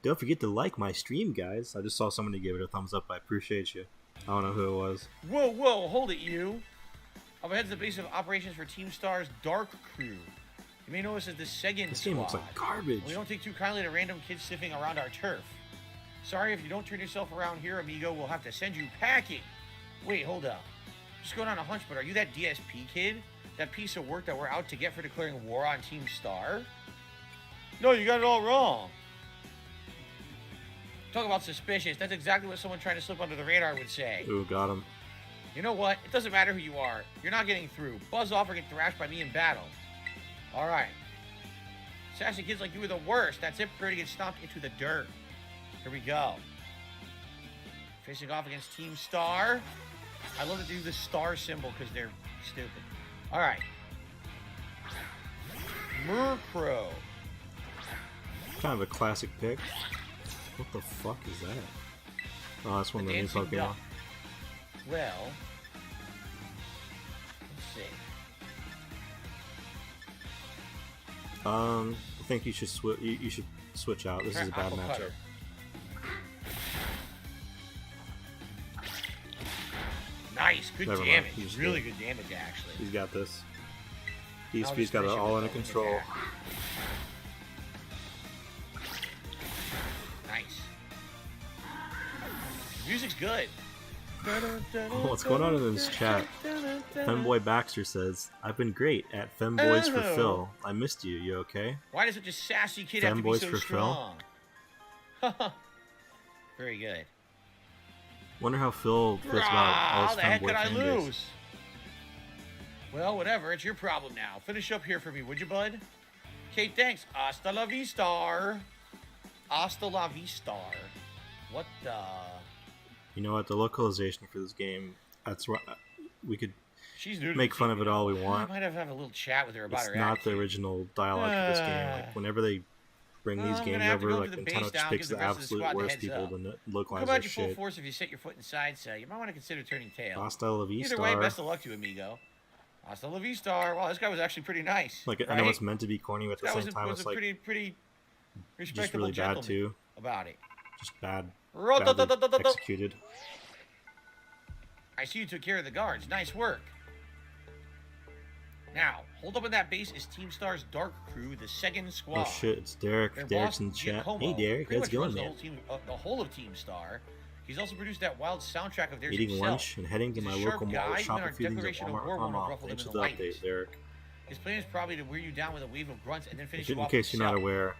Don't forget to like my stream, guys. I just saw somebody give it a thumbs up. I appreciate you. I don't know who it was. Whoa, whoa, hold it, you. Up ahead is the base of operations for Team Star's Dark Crew. You may notice that the second This game looks squad. like garbage. We don't take too kindly to random kids sniffing around our turf. Sorry, if you don't turn yourself around here, amigo, we'll have to send you packing. Wait, hold up. Just going on a hunch, but are you that DSP kid? That piece of work that we're out to get for declaring war on Team Star? No, you got it all wrong. Talk about suspicious. That's exactly what someone trying to slip under the radar would say. Ooh, got him. You know what? It doesn't matter who you are. You're not getting through. Buzz off or get thrashed by me in battle. Alright. Sassy kids like you are the worst. That's it. Prepare to get stomped into the dirt. Here we go. Facing off against Team Star. I love to do the star symbol because they're stupid. Alright. Murkrow. Kind of a classic pick. What the fuck is that? Oh, that's one of the new Dancing Pokemon. Duck. Well, let's see. I think you should you should switch out. This is a bad Aqua matchup. Cutter. Nice, good Never mind. damage. He's Really good. good damage, actually. He's got this. I'll DSP's just got it finish all with under the wing control. attack. Nice. Music's good. What's going on in this chat? Femboy Baxter says, "I've been great at Femboys for Oh. Phil. I missed you. You okay?" Why does such a sassy kid have to be Femboys so for Phil? strong? Very good. Wonder how Phil feels about all How his the heck Femboy could I fan base. lose? Well, whatever. It's your problem now. Finish up here for me, would you, bud? Okay, thanks. Hasta la vista. Hasta la vista. What the... You know what? The localization for this game, that's what we could She's new to make the fun team, of it all we I want. might have a little chat with her about It's her not attitude. the original dialogue for this game. Like, whenever they bring these I'm games gonna have to over, go like to the Nintendo base just now, picks give the the rest of the absolute squad the worst heads people up. to localize Come their at you full shit. force if you set your foot inside, so you might want to consider turning tail. Hasta la vista. Either way, best of luck to you, amigo. Hasta la vista. Wow, this guy was actually pretty nice. Like, right? I know it's meant to be corny, but at the That same was time, was it's a like pretty just respectable really bad gentleman too. about it. Just badly Ro-do-do-do-do-do-do. executed. I see you took care of the guards. Nice work. Now, hold up in that base is Team Star's Dark Crew, the second squad. Oh shit, it's Derek. Their Derek's boss, in chat. Giacomo, Hey Derek, pretty how's it much going, runs man? the whole of Team Star. He's also produced that wild soundtrack of theirs Eating himself. lunch and heading to He's my a sharp local guy, mall to even shop our a few things at declaration of Walmart war Farm won't Off. ruffle Thanks them for in the the update, lightest. Derek. His plan is probably to wear you down with a wave of grunts and then finish you In off case you're not himself. aware,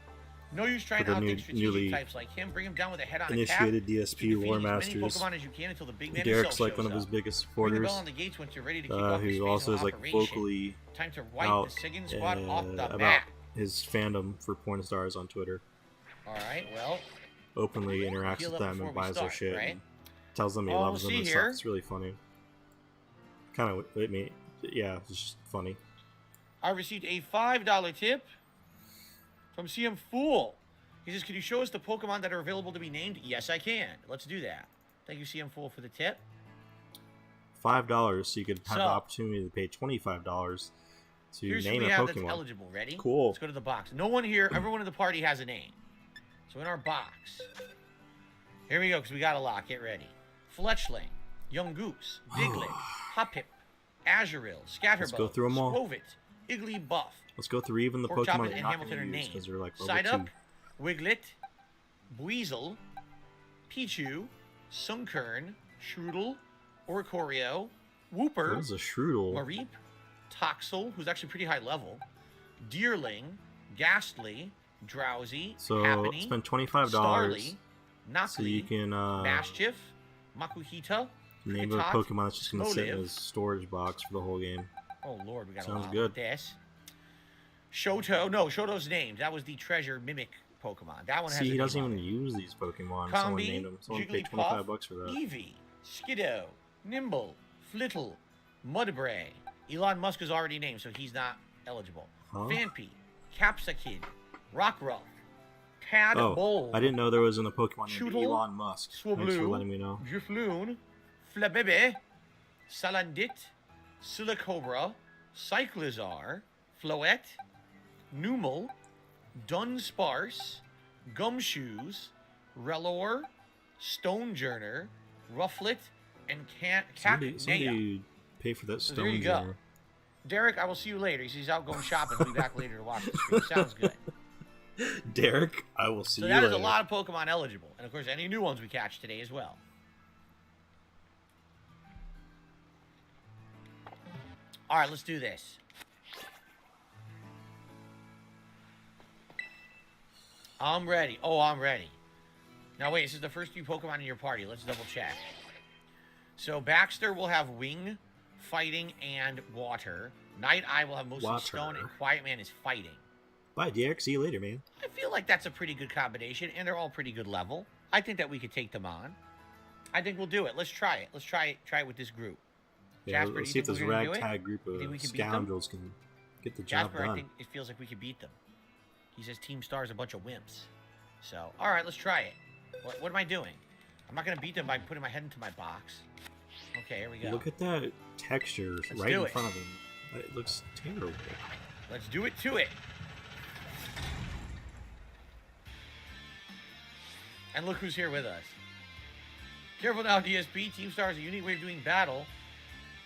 No use trying for to the outthink strategic newly types like him. Bring him down with a head on initiated a DSP tap. Defeat War as many Masters. Pokemon as you can until the big man Derek's himself like one of shows his up. biggest Ring the supporters, bell on the gates once you're ready to kick off this who phase also of is like operation. vocally Time to wipe out the second squad off the about bat. his fandom for porn stars on Twitter. All right, well, Openly interacts Heal with up them before and we buys their start, shit. right? And tells them he Oh, loves them see and here. stuff. It's really funny. Kind of, I mean, yeah, it's just funny. I received a $5 tip from CM Fool. He says, "Can you show us the Pokemon that are available to be named?" Yes, I can. Let's do that. Thank you, CM Fool, for the tip. $5, so you could have So, the opportunity to pay $25 to Here's who name we a have that's Pokemon. eligible. Ready? Cool. Let's go to the box. No one here, everyone in the party has a name. So in our box, here we go, because we got a lot. Get ready. Fletchling, Young Goose, Diglett, Hoppip, Azurill, Scatterbug, Let's go through 'em all. Swovit, Igglybuff, Let's go through even the Pork Pokemon Choppin' that and not Hamilton are going to use named. because they're like level 2. Psyduck, Wiglet, Buizel, Pichu, Sunkern, Shroodle, Oricorio, Wooper, What is a Shroodle? Mareep, Toxel, who's actually pretty high level, Deerling, Ghastly, Drowsy, So Happiny, spend $25 Starly, so you Knockly, can Mashchiff, Makuhita, name a Kricketot, Pokemon that's just going to sit in Smoliv. his storage box for the whole game. Oh lord, we got Sounds a lot good. with this. Shoto, no, Shoto's named. That was the treasure mimic Pokemon. That one has See, a he doesn't name on even it. use these Pokemon. Someone Combi, named them. Someone paid Jigglypuff, $25 for that. Eevee, Skiddo, Nimble, Flittle, Mudbray. Elon Musk is already named, so he's not eligible. Huh? Phanpy, Capsakid, Rockruff, Tadpole. I didn't know there was a Pokemon named Chootle, Elon Musk. Thanks for Swablu, letting me know. Jufloon, Flabebe, Salandit, Silicobra, Cyclizar, Floette, Numel, Dunsparce, Gumshoes, Relor, Stonejourner, Rufflet, and Cacnea. Somebody pay for that So there you go. Stonejourner. Derek, I will see you later. He's out going shopping. He'll be back later to watch the stream. Sounds good. Derek, I will see So you that later. is a lot of Pokemon eligible. And, of course, any new ones we catch today as well. All right, let's do this. I'm ready. Oh, I'm ready. Now, wait. This is the first few Pokemon in your party. Let's double check. So, Baxter will have Wing, Fighting, and Water. Night Eye will have mostly Stone, and Quiet Man is Fighting. Bye, Derek. See you later, man. I feel like that's a pretty good combination, and they're all pretty good level. I think that we could take them on. I think we'll do it. Let's try it. Let's try it with this group. Yeah, Jasper, let's see if this ragtag group of scoundrels can get the job Jasper, done. I think it feels like we could beat them. He says Team Star's a bunch of wimps. So, all right, let's try it. What am I doing? I'm not going to beat them by putting my head into my box. Okay, here we go. Look at that texture right in front of him. It looks terrible. Let's do it to it. And look who's here with us. Careful now, DSP. Team Star is a unique way of doing battle.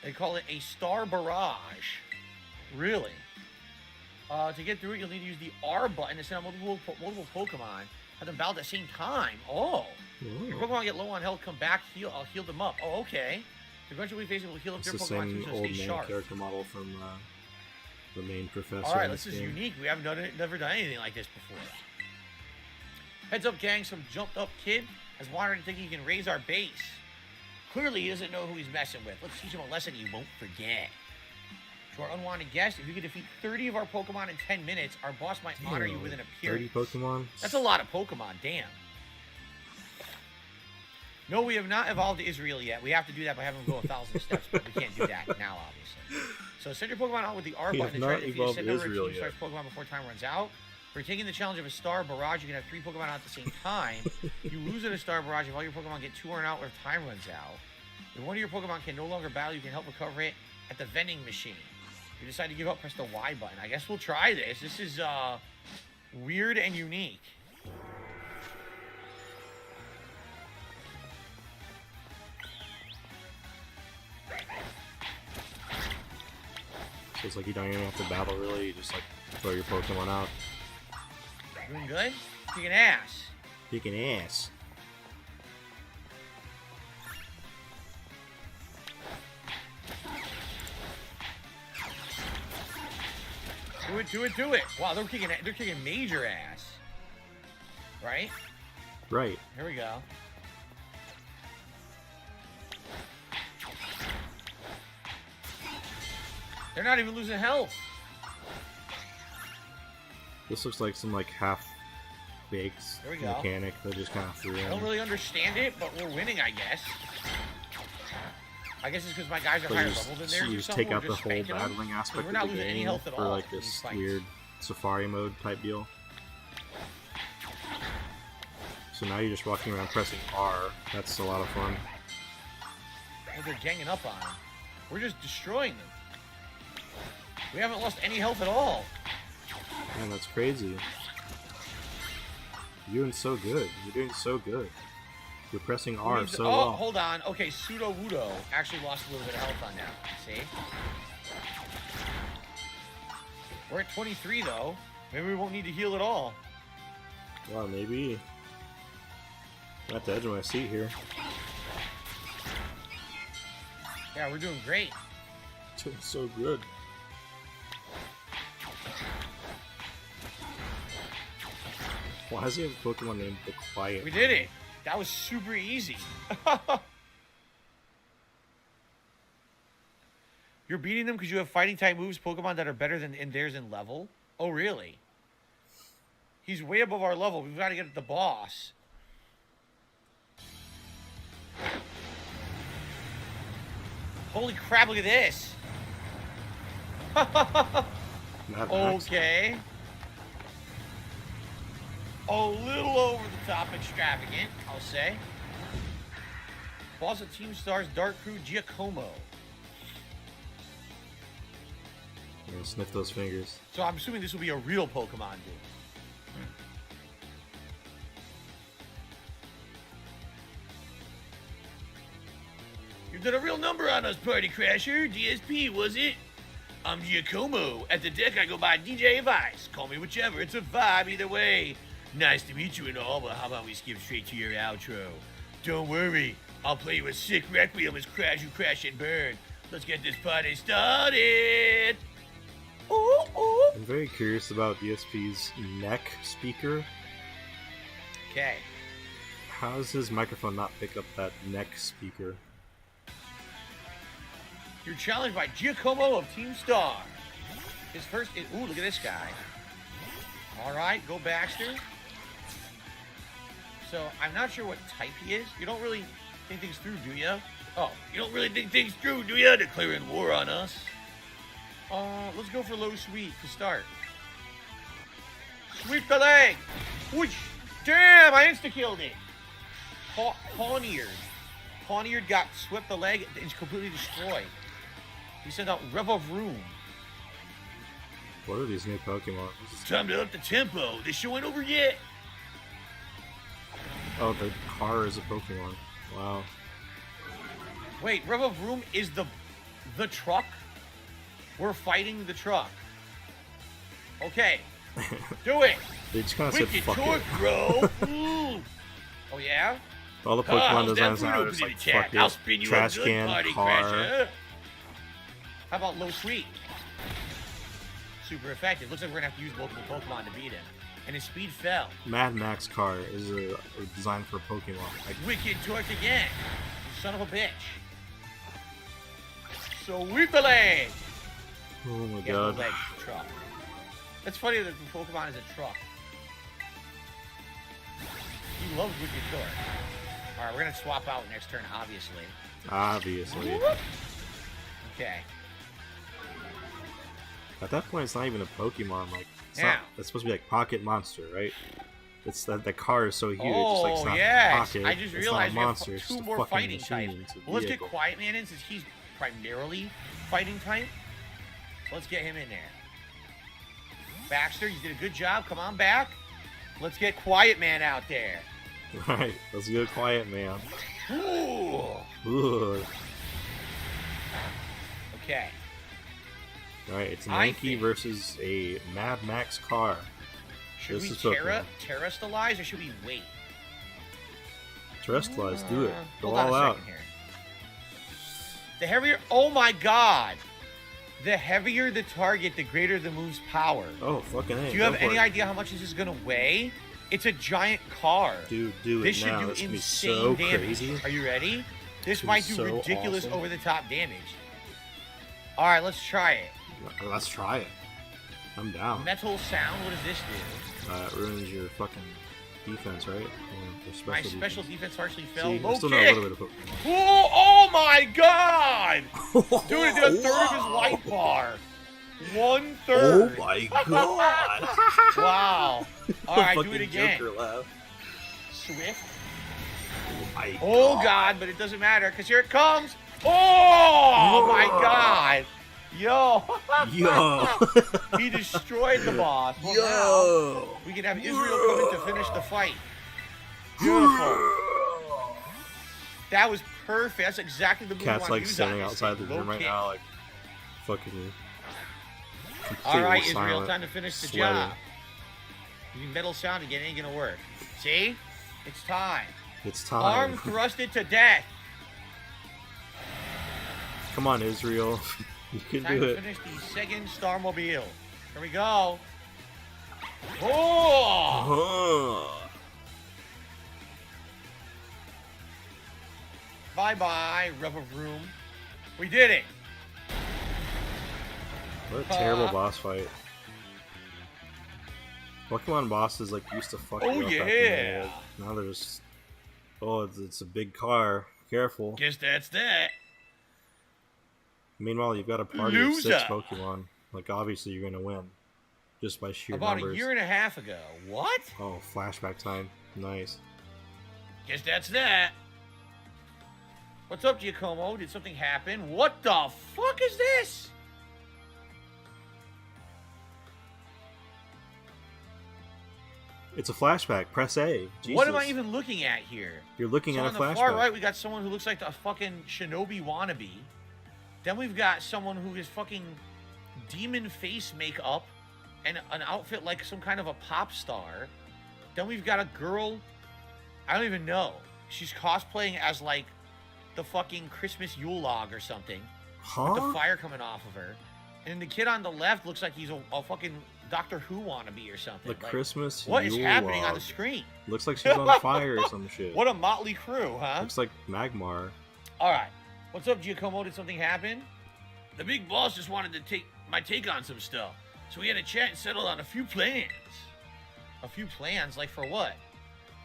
They call it a Star Barrage. Really? To get through it, you'll need to use the R button to send out multiple Pokemon. Have them battle at the same time. Oh. Your Pokemon get low on health, come back, heal. I'll heal them up. Oh, okay. Eventually, facing will heal up their Pokemon too, so stay sharp. Character model from the main professor. All right, this is unique. We haven't never done anything like this before. Heads up, gang. Some jumped up kid has wandered to think he can raise our base. Clearly, he doesn't know who he's messing with. Let's teach him a lesson he won't forget. To our unwanted guest, if you can defeat 30 of our Pokemon in 10 minutes, our boss might honor you with an appearance. 30 Pokemon? That's a lot of Pokemon, damn. No, we have not evolved to Israel yet. We have to do that by having him go 1,000 steps, but we can't do that now, obviously. So send your Pokemon out with the R button and try to defeat a set number of Team Star's Pokemon before time runs out. For taking the challenge of a Star Barrage, you can have 3 Pokemon out at the same time. You lose in a Star Barrage if all your Pokemon get 2 or out or if time runs out. If one of your Pokemon can no longer battle, you can help recover it at the vending machine. If you decide to give up, press the Y button. I guess we'll try this. This is weird and unique. So it's like you don't even have to battle, really. You just, like, throw your Pokemon out. Doing good? Kicking ass. Kicking ass. Do it, do it, do it. Wow, they're kicking major ass. Right? Right. Here we go. They're not even losing health. This looks like some, like, half-baked mechanic that just kind of threw in. I don't really understand it, but we're winning, I guess. I guess it's because my guys are higher level than theirs or something. You just take out the whole battling aspect we're not losing any health at all for, like, this weird Safari mode type deal. So now you're just walking around pressing R. That's a lot of fun. And they're ganging up on them. We're just destroying them. We haven't lost any health at all. Man, that's crazy. You're doing so good. You're doing so good. You're pressing R so well. Oh, hold on. Okay, Pseudo Wudo actually lost a little bit of health on that. See? We're at 23, though. Maybe we won't need to heal at all. Well, maybe. I'm at the edge of my seat here. Yeah, we're doing great. Doing so good. Why is he have a Pokemon named The Quiet? We did it. That was super easy. You're beating them because you have fighting type moves, Pokemon that are better than theirs in level? Oh, really? He's way above our level. We've got to get at the boss. Holy crap, look at this. Okay. A little over the top extravagant, I'll say. Boss of Team Star's Dark Crew, Giacomo. Yeah, sniff those fingers. So I'm assuming this will be a real Pokemon dude. You did a real number on us, Party Crasher. DSP, was it? I'm Giacomo. At the deck, I go by DJ Vice. Call me whichever. It's a vibe either way. Nice to meet you and all, but how about we skip straight to your outro? Don't worry. I'll play you a sick requiem as Crash You Crash and Burn. Let's get this party started. Ooh, ooh. I'm very curious about DSP's neck speaker. Okay. How does his microphone not pick up that neck speaker? You're challenged by Giacomo of Team Star. His first is... Ooh, look at this guy. All right, go Baxter. So, I'm not sure what type he is. You don't really think things through, do you? Oh, you don't really think things through, do you? Declaring war on us. Let's go for low sweep to start. Sweep the leg. Whoosh. Damn, I insta-killed it. Pawneard. Pawneard got swept the leg and completely destroyed. He sent out Rev of Room. What are these new Pokemon? Time to up the tempo. This show ain't over yet. Oh, the car is a Pokemon. Wow. Wait, Rev of Room is the truck? We're fighting the truck. Okay. Do it. They just kind of said fuck torque, it. bro. Oh, yeah? All the Pokemon designs now are just like fuck I'll it. spin you Trash a good can, party car. crasher. How about low sweep? Super effective. Looks like we're gonna have to use multiple Pokemon to beat him. And his speed fell. Mad Max car is a design for Pokemon. Like, Wicked torque again. You son of a bitch. So whip the leg. oh my He has god. no legs, truck. That's funny that the Pokemon is a truck. He loves wicked torque. Alright, we're gonna swap out next turn, obviously. Obviously. Okay. At that point, it's not even a Pokemon. Like, it's supposed to be like Pocket Monster, right? It's that the car is so huge. it's like, it's not yes. Pocket. I just it's realized not we a have monster. It's two just a more fucking fighting machine. types. It's a Well, let's get vehicle. Quiet Man in since he's primarily fighting type. Let's get him in there. Baxter, you did a good job. Come on back. Let's get Quiet Man out there. Right, let's go Quiet Man. Ooh. Ooh. Okay. Alright, it's I Nike think- versus a Mad Max car. Should This we is Pokemon. terrestrialize or should we wait? Terrestrialize, do it. Go Hold on all a out. second here. The heavier... Oh my god! The heavier the target, the greater the move's power. Oh, fucking A. Do you have any idea how much this is going to weigh? It's a giant car. Dude, do it This now. should do It's gonna be insane so damage. crazy. Are you ready? This It's might do so ridiculous awesome. over-the-top damage. Alright, let's try it. Let's try it. I'm down. Metal sound, what does this do? It ruins your fucking defense, right? Your My special defense harshly fell. See, I Low still know a kick! little bit of Pokemon. Whoa, oh my god! Dude, it did a third of his life bar. 1/3. Oh my god! Wow. Alright, do Fucking it again. Joker laugh. Swift. Oh my Oh god, but it doesn't matter because here it comes. Oh my god. Yo. Yo! He destroyed the boss. Well, Yo! now we can have Israel come in to finish the fight. Beautiful. That was perfect. That's exactly the move Cat's I want like to use standing on this outside the thing. room Low right kick. now, like fucking. All right, completely Israel, silent, time to finish the sweating. job. Using metal sound again ain't gonna work. See? It's time. It's time. Arm thrusted to death. Come on, Israel. You can Time do to it. finish the second Starmobile. Here we go. Oh! Oh. Bye-bye, Rev of Room. We did it. What a terrible boss fight. Pokemon bosses like used to fuck Oh, you up back in the yeah. day. Now they're just. Oh, it's a big car. Careful. Guess that's that. Meanwhile, you've got a party of 6 Loser. Pokemon. Like, obviously, you're gonna win. just by sheer About numbers. a year and a half ago. What? Oh, flashback time. Nice. Guess that's that. What's up, Giacomo? Did something happen? What the fuck is this? It's a flashback. Press A. Jesus. What am I even looking at here? You're looking at a flashback. On the far right, we got someone who looks like a fucking shinobi wannabe. Then we've got someone who is fucking demon face makeup and an outfit like some kind of a pop star. Then we've got a girl, I don't even know. She's cosplaying as like the fucking Christmas Yule log or something. Huh? With the fire coming off of her. And the kid on the left looks like he's a fucking Doctor Who wannabe or something. The like, Christmas what is Yule happening log. on the screen? Looks like she's on fire or some shit. What a motley crew, huh? Looks like Magmar. Alright. What's up, Giacomo? Did something happen? The big boss just wanted to take my take on some stuff. So we had a chat and settled on a few plans. A few plans? Like for what?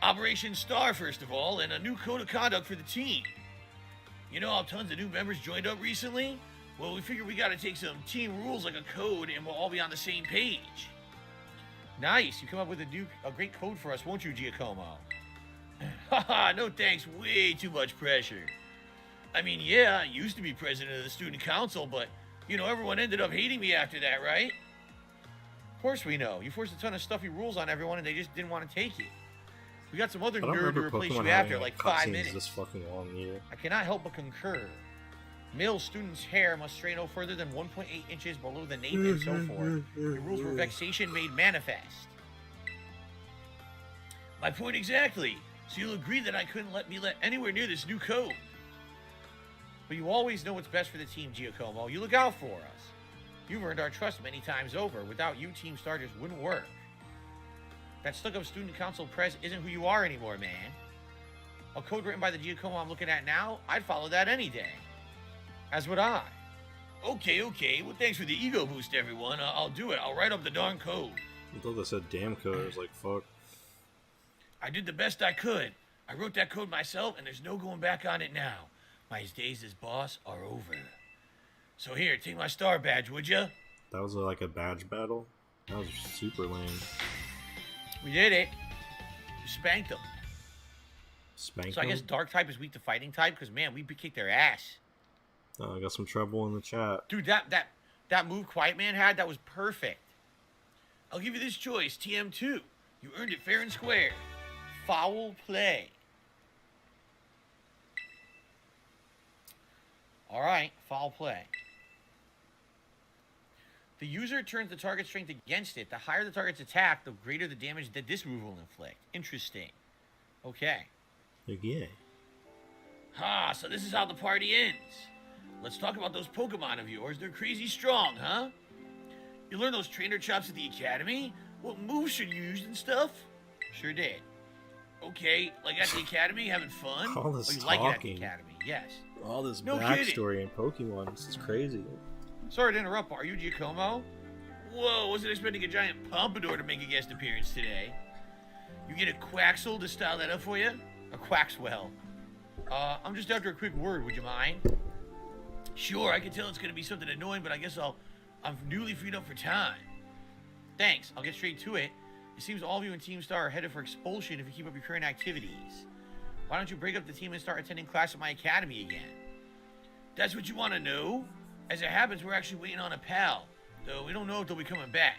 Operation Star, first of all, and a new code of conduct for the team. You know how tons of new members joined up recently? Well, we figured we gotta take some team rules like a code and we'll all be on the same page. Nice. You come up with a great code for us, won't you, Giacomo? Haha, no thanks. Way too much pressure. I mean, yeah, I used to be president of the student council, but, you know, everyone ended up hating me after that, right? Of course we know. You forced a ton of stuffy rules on everyone, and they just didn't want to take it. We got some other nerd to replace you after, like 5 minutes. This fucking long either. I cannot help but concur. Male students' hair must stray no further than 1.8 inches below the nape and so forth. The rules were vexation made manifest. My point exactly. So you'll agree that I couldn't let anywhere near this new code. But you always know what's best for the team, Giacomo. You look out for us. You've earned our trust many times over. Without you, Team Star just wouldn't work. That stuck-up student council press isn't who you are anymore, man. A code written by the Giacomo I'm looking at now, I'd follow that any day. As would I. Okay. Well, thanks for the ego boost, everyone. I'll do it. I'll write up the darn code. I thought they said damn code. I was like, fuck. I did the best I could. I wrote that code myself, and there's no going back on it now. My days as boss are over. So here, take my star badge, would ya? That was like a badge battle? That was super lame. We did it. We spanked them. Spanked So I guess dark type is weak to fighting type, because man, we kicked their ass. I got some trouble in the chat. Dude, that move Quiet Man had, that was perfect. I'll give you this choice, TM2. You earned it fair and square. Foul play. Alright, foul play. The user turns the target strength against it. The higher the target's attack, the greater the damage that this move will inflict. Interesting. Okay. Yeah. So this is how the party ends. Let's talk about those Pokemon of yours. They're crazy strong, huh? You learned those trainer chops at the academy? What moves should you use and stuff? Sure did. Okay, like at the academy, having fun? All this you like it at the talking. academy, yes. All this No backstory in Pokemon. This is crazy. Sorry to interrupt, are you Giacomo? Whoa, wasn't expecting a giant pompadour to make a guest appearance today. You get a Quaxwell to style that up for you? A Quaxwell. I'm just after a quick word, would you mind? Sure, I can tell it's gonna be something annoying, but I guess I'm newly freed up for time. Thanks, I'll get straight to it. It seems all of you in Team Star are headed for expulsion if you keep up your current activities. Why don't you break up the team and start attending class at my academy again? That's what you want to know? As it happens, we're actually waiting on a pal, though we don't know if they'll be coming back.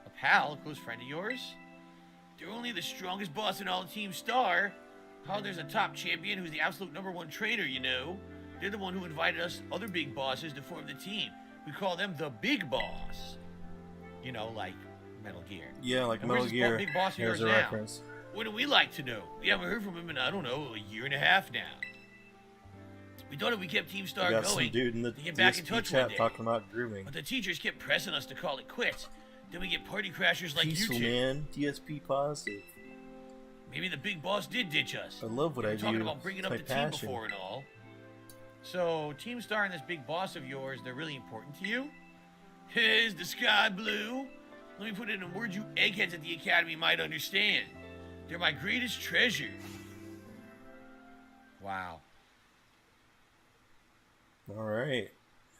A pal? A close friend of yours? They're only the strongest boss in all of Team Star. How there's a top champion who's the absolute #1 trainer, you know. They're the one who invited us other big bosses to form the team. We call them the Big Boss. You know, like Metal Gear. Yeah, like And Metal where's this Gear. big boss of Here's yours a now? reference. What do we like to know? We haven't heard from him in, I don't know, a year and a half now. We thought if we kept Team Star We got some going, dude in the to get back in DSP touch one chat day. talking about grooming. But the teachers kept pressing us to call it quits. Then we get party crashers like Peaceful, you two. man. DSP positive. Maybe the big boss did ditch us. I love what We I were do. talking about bringing It's up my the passion. team before and all. So, Team Star and this big boss of yours, they're really important to you? Is the sky blue? Let me put it in words you eggheads at the academy might understand. They're my greatest treasure. Wow. All right.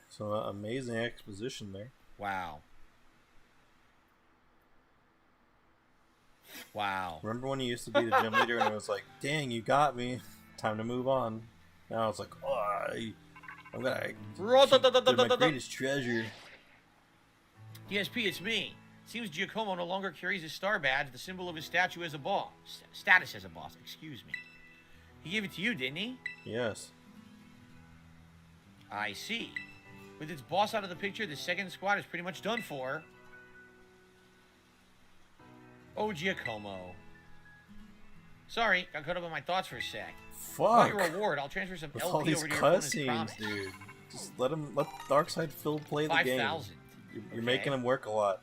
So amazing exposition there. Wow. Wow. Remember when you used to be the gym leader and it was like, dang, you got me. Time to move on. Now it's like, oh, I'm gonna keep my greatest treasure. DSP, it's me. Seems Giacomo no longer carries his star badge, the symbol of his statue as a boss. Status as a boss, excuse me. He gave it to you, didn't he? Yes. I see. With its boss out of the picture, the second squad is pretty much done for. Oh, Giacomo. Sorry, got caught up in my thoughts for a sec. Fuck. For your reward, I'll transfer some With LP all these over to your phone as cutscenes, promised. dude. Just let Darkseid Phil play the game. 5,000. You're making him work a lot.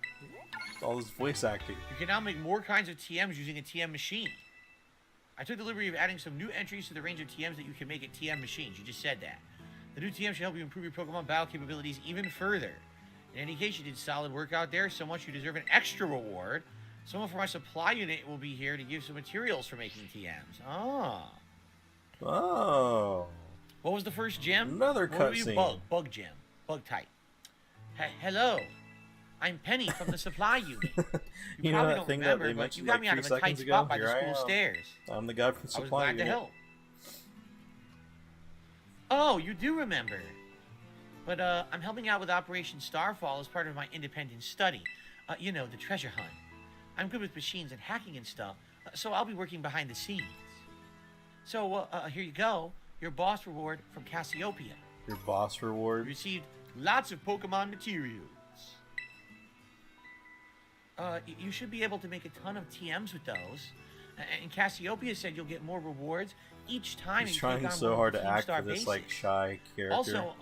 All this voice acting. You can now make more kinds of TMs using a TM machine. I took the liberty of adding some new entries to the range of TMs that you can make at TM machines. You just said that. The new TM should help you improve your Pokemon battle capabilities even further. In any case, you did solid work out there. So much you deserve an extra reward. Someone from my supply unit will be here to give some materials for making TMs. Ah. Oh. What was the first gym? Another cutscene. Bug gym. Bug type. Hello. I'm Penny from the supply unit. You know that thing that they mentioned like 3 seconds ago? By the school stairs. I'm the guy from the supply unit. I was glad to help. Oh, you do remember. But I'm helping out with Operation Starfall as part of my independent study. You know, the treasure hunt. I'm good with machines and hacking and stuff, so I'll be working behind the scenes. So, here you go. Your boss reward from Cassiopeia. Your boss reward? You received lots of Pokemon materials. You should be able to make a ton of TMs with those. And Cassiopeia said you'll get more rewards each time He's you trying take on so one hard of to the act Star for this, bases. like, shy character. Also,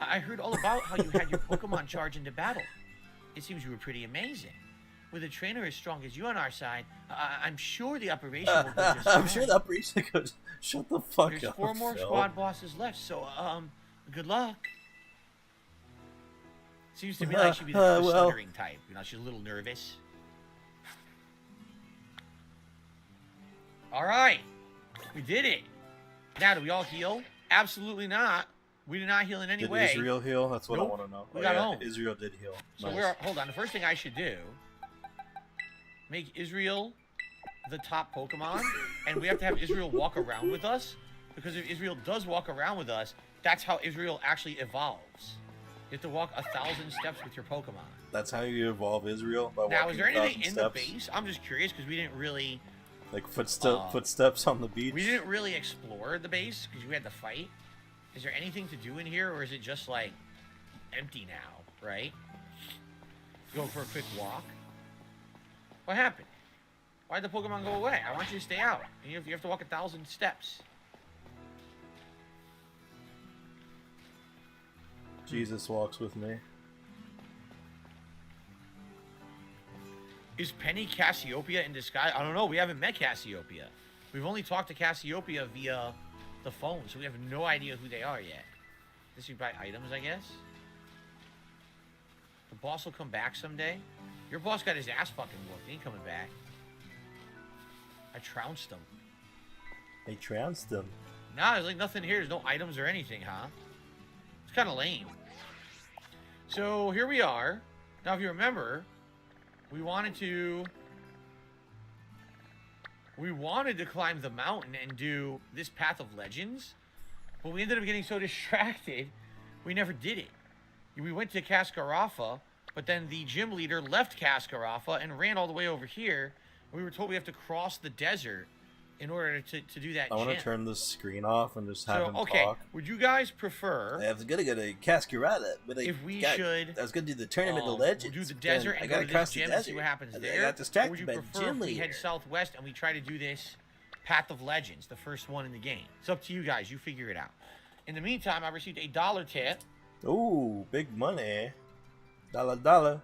I heard all about how you had your Pokemon charge into battle. It seems you were pretty amazing. With a trainer as strong as you on our side, I'm sure the operation will go just fine. I'm sure the operation goes. Shut the fuck up. There's 4 more Phil. squad bosses left, so good luck. Seems to me like she'd be the stuttering type. You know, she's a little nervous. All right, we did it. Now, do we all heal? Absolutely not. We did not heal in any way. Did Israel heal? That's what Nope. I want to know. We got home. Israel did heal. So Nice. hold on. The first thing I should do, make Israel the top Pokemon, and we have to have Israel walk around with us, because if Israel does walk around with us, that's how Israel actually evolves. You have to walk 1,000 steps with your Pokemon. That's how you evolve Israel? By Now, walking is there anything 1,000 in steps? the base? I'm just curious, because we didn't really... Like footsteps on the beach? We didn't really explore the base, because we had to fight. Is there anything to do in here, or is it just, like, empty now, right? Go for a quick walk. What happened? Why'd the Pokemon go away? I want you to stay out. And you have to walk 1,000 steps. Jesus walks with me. Is Penny Cassiopeia in disguise? I don't know. We haven't met Cassiopeia. We've only talked to Cassiopeia via the phone, so we have no idea who they are yet. This you buy items, I guess? The boss will come back someday. Your boss got his ass fucking whooped. He ain't coming back. I trounced him. They trounced him. Nah, there's like nothing here. There's no items or anything, huh? It's kind of lame. So here we are. Now, if you remember, we wanted to climb the mountain and do this Path of Legends, but we ended up getting so distracted, we never did it. We went to Cascarafa, but then the gym leader left Cascarafa and ran all the way over here. We were told we have to cross the desert in order to do that. I want to turn the screen off and just have him talk. Would you guys prefer? I was gonna go to Cascarada, but I was gonna do the tournament of legends. Do the desert and go to this gym and see what happens there. I got distracted or would you by the prefer gym if we leader. head southwest and we try to do this Path of Legends, the first one in the game? It's up to you guys. You figure it out. In the meantime, I received a $1 tip. Ooh, big money. Dollar.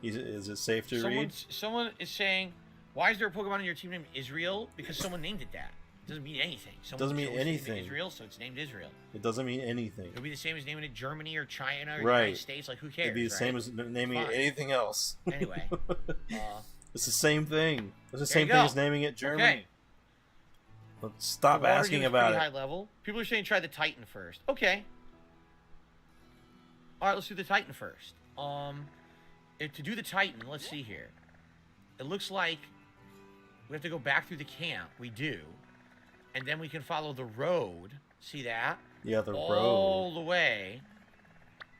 Is it safe to read? Someone is saying, why is there a Pokemon in your team named Israel? Because someone named it that. It doesn't mean anything. Doesn't mean anything. Israel, so it's named Israel. It doesn't mean anything. It would be the same as naming it Germany or China or Right. United States. Like, who cares? It'd be the same as naming it Fine. anything else. Anyway. It's the same thing. It's the There same you thing go. as naming it Germany. Okay. Let's stop The water asking is about pretty it. high level. People are saying try the Titan first. Okay. All right, let's do the Titan first. to do the Titan, let's see here. It looks like we have to go back through the camp. We do. And then we can follow the road. See that? Yeah, the road. All the way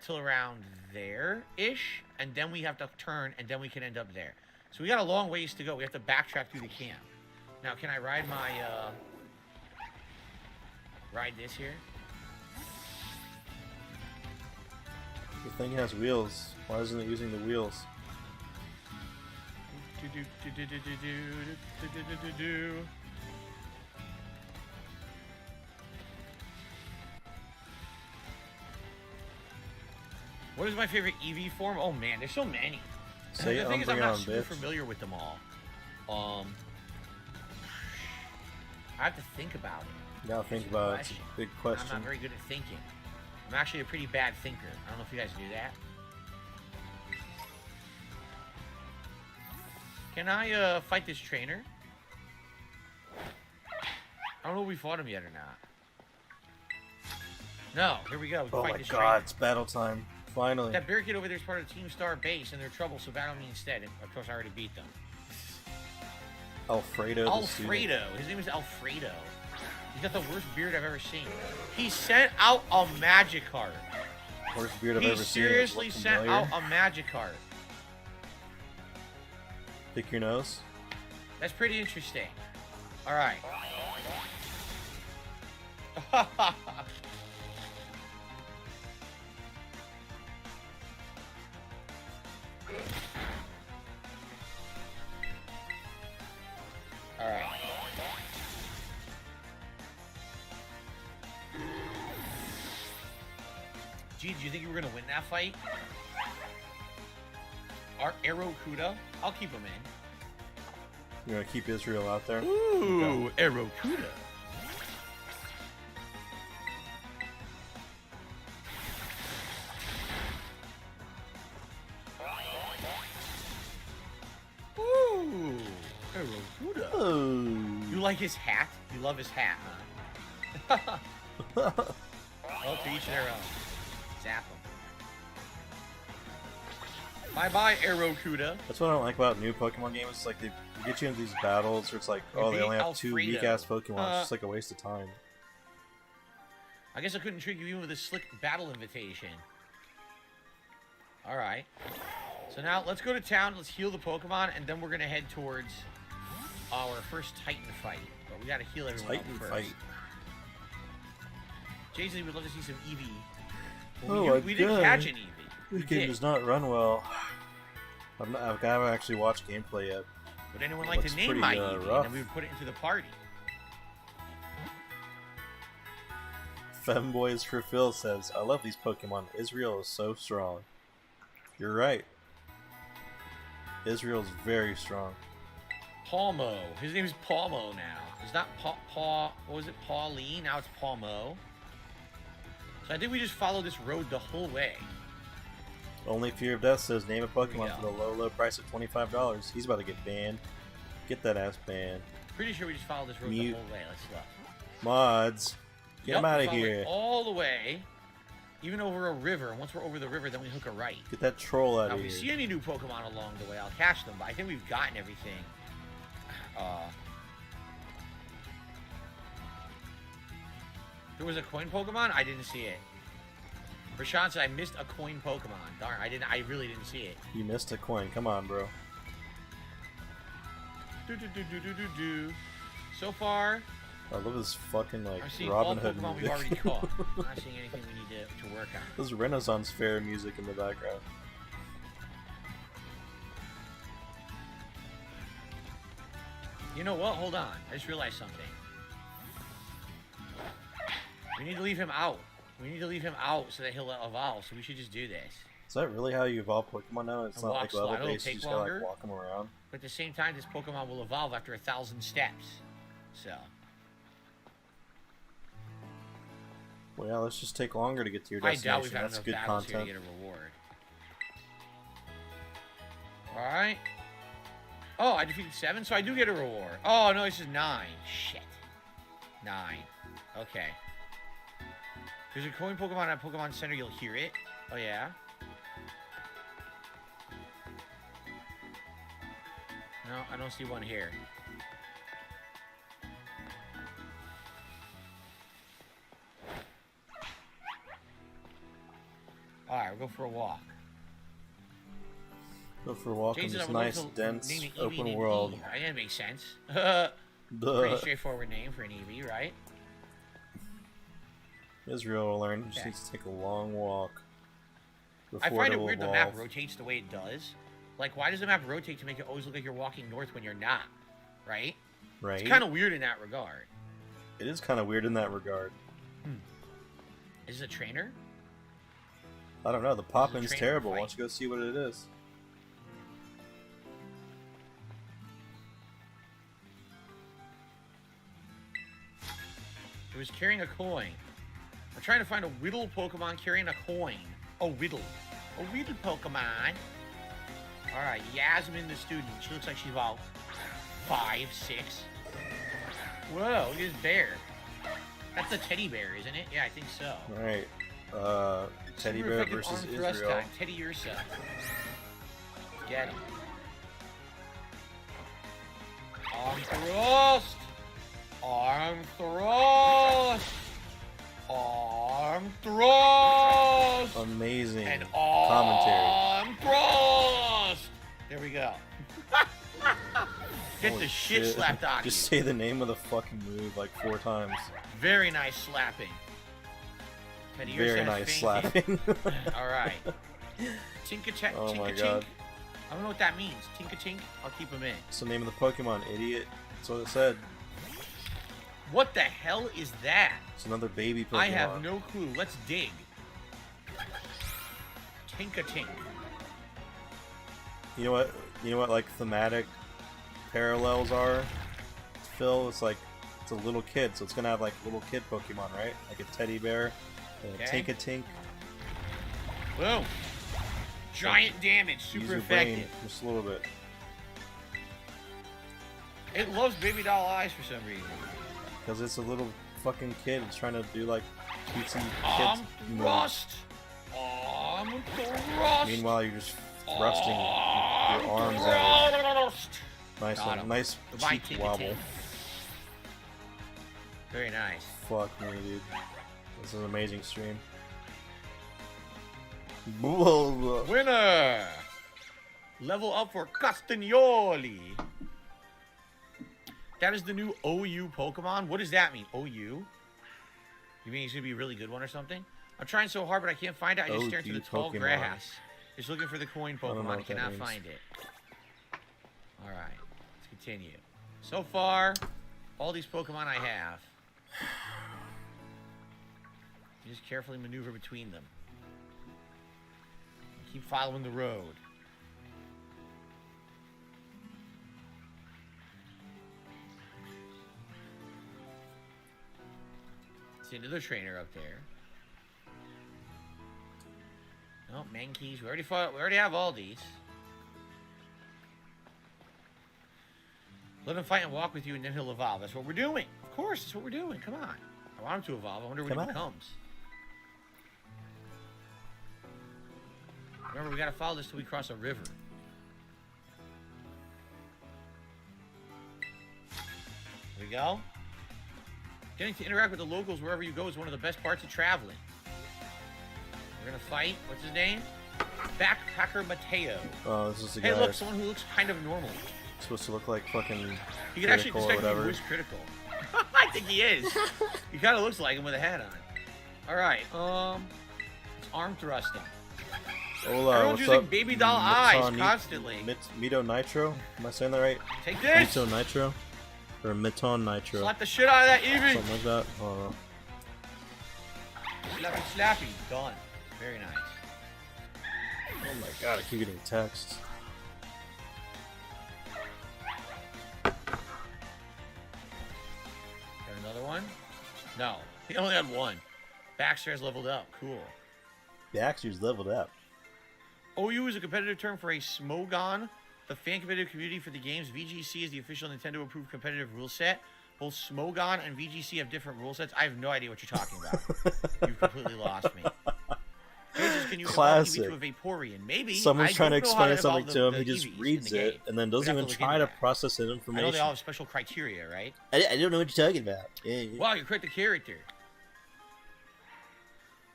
till around there-ish. And then we have to turn, and then we can end up there. So we got a long ways to go. We have to backtrack through the camp. Now, can I ride my, ride this here? The thing has wheels. Why isn't it using the wheels? What is my favorite EV form? Oh man, there's so many. Say the thing is, I'm not Umbreon, super bitch. familiar with them all. I have to think about it. Now think about it. It's a big I'm question. not very good at thinking. I'm actually a pretty bad thinker. I don't know if you guys do that. Can I fight this trainer? I don't know if we fought him yet or not. No, here we go. We can Oh fight my this god, trainer. it's battle time. Finally. That barricade over there is part of the Team Star base, and they're trouble, so battle me instead. And of course, I already beat them. Alfredo. the student. Alfredo. His name is Alfredo. He's got the worst beard I've ever seen. He sent out a Magikarp. Worst beard I've He ever seen. seriously Look sent familiar. out a Magikarp. Pick your nose. That's pretty interesting. All right. All right. Gee, do you think you were gonna win that fight? Our Aerokuda? I'll keep him in. You're gonna keep Israel out there? Ooh, Aerokuda. Ooh, Aerokuda. Oh. You like his hat? You love his hat, huh? Well, to each their own. Zap him. Bye-bye, Aerokuda. That's what I don't like about new Pokemon games. It's like they get you into these battles where it's like, You're oh, they being only have two Alfredo. weak-ass Pokemon. It's just like a waste of time. I guess I couldn't trick you even with a slick battle invitation. Alright. So now, let's go to town, let's heal the Pokemon, and then we're gonna head towards our first Titan fight. But we gotta heal everyone Titan up first. fight. Jay-Z would love to see some Eevee. Oh Well, my we did God. catch an Eevee. This We game did. does not run well. I haven't actually watched gameplay yet. Would anyone like to Looks name pretty, my Eevee? rough. And then we would put it into the party. Femboys for Phil says, I love these Pokemon. Israel is so strong. You're right. Israel's very strong. Palmo. His name is Palmo now. It's not what was it? Pauline? Now it's Palmo. So I think we just follow this road the whole way. Only Fear of Death says, name a we Pokemon go. for the low price of $25. He's about to get banned. Get that ass banned. Pretty sure we just follow this road Mute. the whole way. Let's look. Mods. Get Yup, him out we of follow it here. all the way, even over a river. And once we're over the river, then we hook a right. Get that troll out Now, of if we here. see any new Pokemon along the way, I'll catch them. But I think we've gotten everything. There was a coin Pokemon? I didn't see it. Rashawn said I missed a coin Pokemon. Darn, I really didn't see it. You missed a coin. Come on, bro. So far, I love this fucking, like, I'm seeing Robin all Hood Pokemon we've music. already caught. I'm not seeing anything we need to work on. There's Renaissance Fair music in the background. You know what? Hold on. I just realized something. We need to leave him out. We need to leave him out so that he'll evolve. So we should just do this. Is that really how you evolve Pokemon now? It's And not walk like slow. level I know it'll based, you take just gotta, like, longer. walk them around. But at the same time, this Pokemon will evolve after 1,000 steps. So. Well, yeah, let's just take longer to get to your I destination. doubt we've had That's enough good battles here content. to get a reward. Alright. Oh, I defeated 7, so I do get a reward. Oh, no, this is 9. Shit. 9. Okay. There's a coin Pokemon at Pokemon Center. You'll hear it. Oh, yeah. I don't see one here. Alright, we'll go for a walk. Go for a walk in this nice, dense, open world. That makes sense. Duh. Pretty straightforward name for an EV, right? Israel will learn. Just needs to take a long walk. I find it weird the map rotates the way it does. Like, why does the map rotate to make it always look like you're walking north when you're not? Right? Right. It's kind of weird in that regard. It is kind of weird in that regard. Is it a trainer? I don't know. The pop-in's terrible. Why don't you go see what it is? It was carrying a coin. We're trying to find a Whittle Pokemon carrying a coin. A Whittle. A Whittle Pokemon. Alright, Yasmin the student. She looks like she's about 5, 6. Whoa, look at this bear. That's a teddy bear, isn't it? Yeah, I think so. Alright. Teddy bear versus Israel. Time. Teddy yourself. Get him. Arm thrust! Arm thrust! Arm thrust! Amazing and commentary. Arm thrust! There we go. Get Holy the shit slapped out of you. Just say the name of the fucking move like 4 times. Very nice slapping. Very nice slapping. Alright. Tinka-tink. Oh my Tinka-tink. god. I don't know what that means. Tinka-tink. I'll keep him in. It's the name of the Pokemon, idiot. That's what it said. What the hell is that? It's another baby Pokemon. I have no clue. Let's dig. Tinka-tink. You know what? You know what? Like thematic parallels are. Phil, it's like it's a little kid, so it's gonna have like little kid Pokemon, right? Like a teddy bear, and a Tinka-tink. Boom! Giant damage, super effective. Brain just a little bit. It loves baby doll eyes for some reason. Because it's a little fucking kid. It's trying to do like cutesy Arm kids. thrust. Arm thrust. Meanwhile, you're just thrusting your arms out. Nice one. Nice cheek wobble. Very nice. Fuck me, dude. This is an amazing stream. Winner! Level up for Castagnoli. That is the new OU Pokemon. What does that mean? OU? You mean he's going to be a really good one or something? I'm trying so hard, but I can't find it. I just stare into the tall grass. Just looking for the coin Pokemon. I cannot find it. Alright. Let's continue. So far, all these Pokemon I have. You just carefully maneuver between them. Keep following the road. See another trainer up there. Oh, Mankeys. We already have all these. Let him fight and walk with you, and then he'll evolve. That's what we're doing. Of course, that's what we're doing. Come on. I want him to evolve. I wonder what he becomes. Remember, we gotta follow this till we cross a river. There we go. Getting to interact with the locals wherever you go is one of the best parts of traveling. We're gonna fight. What's his name? Backpacker Mateo. Oh, this is the guy. Hey, look, someone who looks kind of normal. Supposed to look like fucking. He could actually technically voice critical. I think he is. He kind of looks like him with a hat on. All right. It's arm thrusting. Hola, everyone's using baby doll eyes constantly. Mito Nitro? Am I saying that right? Take this! Mito Nitro? Or Miton Nitro? Slap the shit out of that Eevee! Something like that? I don't know. Slappy, slappy. Done. Very nice. Oh my god, I keep getting texts. Got another one? No. He only had one. Baxter's leveled up. Cool. Baxter's leveled up. OU is a competitive term for a Smogon. The fan competitive community for the games. VGC is the official Nintendo approved competitive rule set. Both Smogon and VGC have different rule sets. I have no idea what you're talking about. You've completely lost me. Jesus, can you classic. to a Vaporeon. Maybe Someone's I trying to don't know how explain something evolve to him. the He just Eevees in reads the it game. and then doesn't We'd have even to look try into to that. process that I know information. they all have special criteria, right? I don't know what you're talking about. Yeah. Wow, you're quite the character.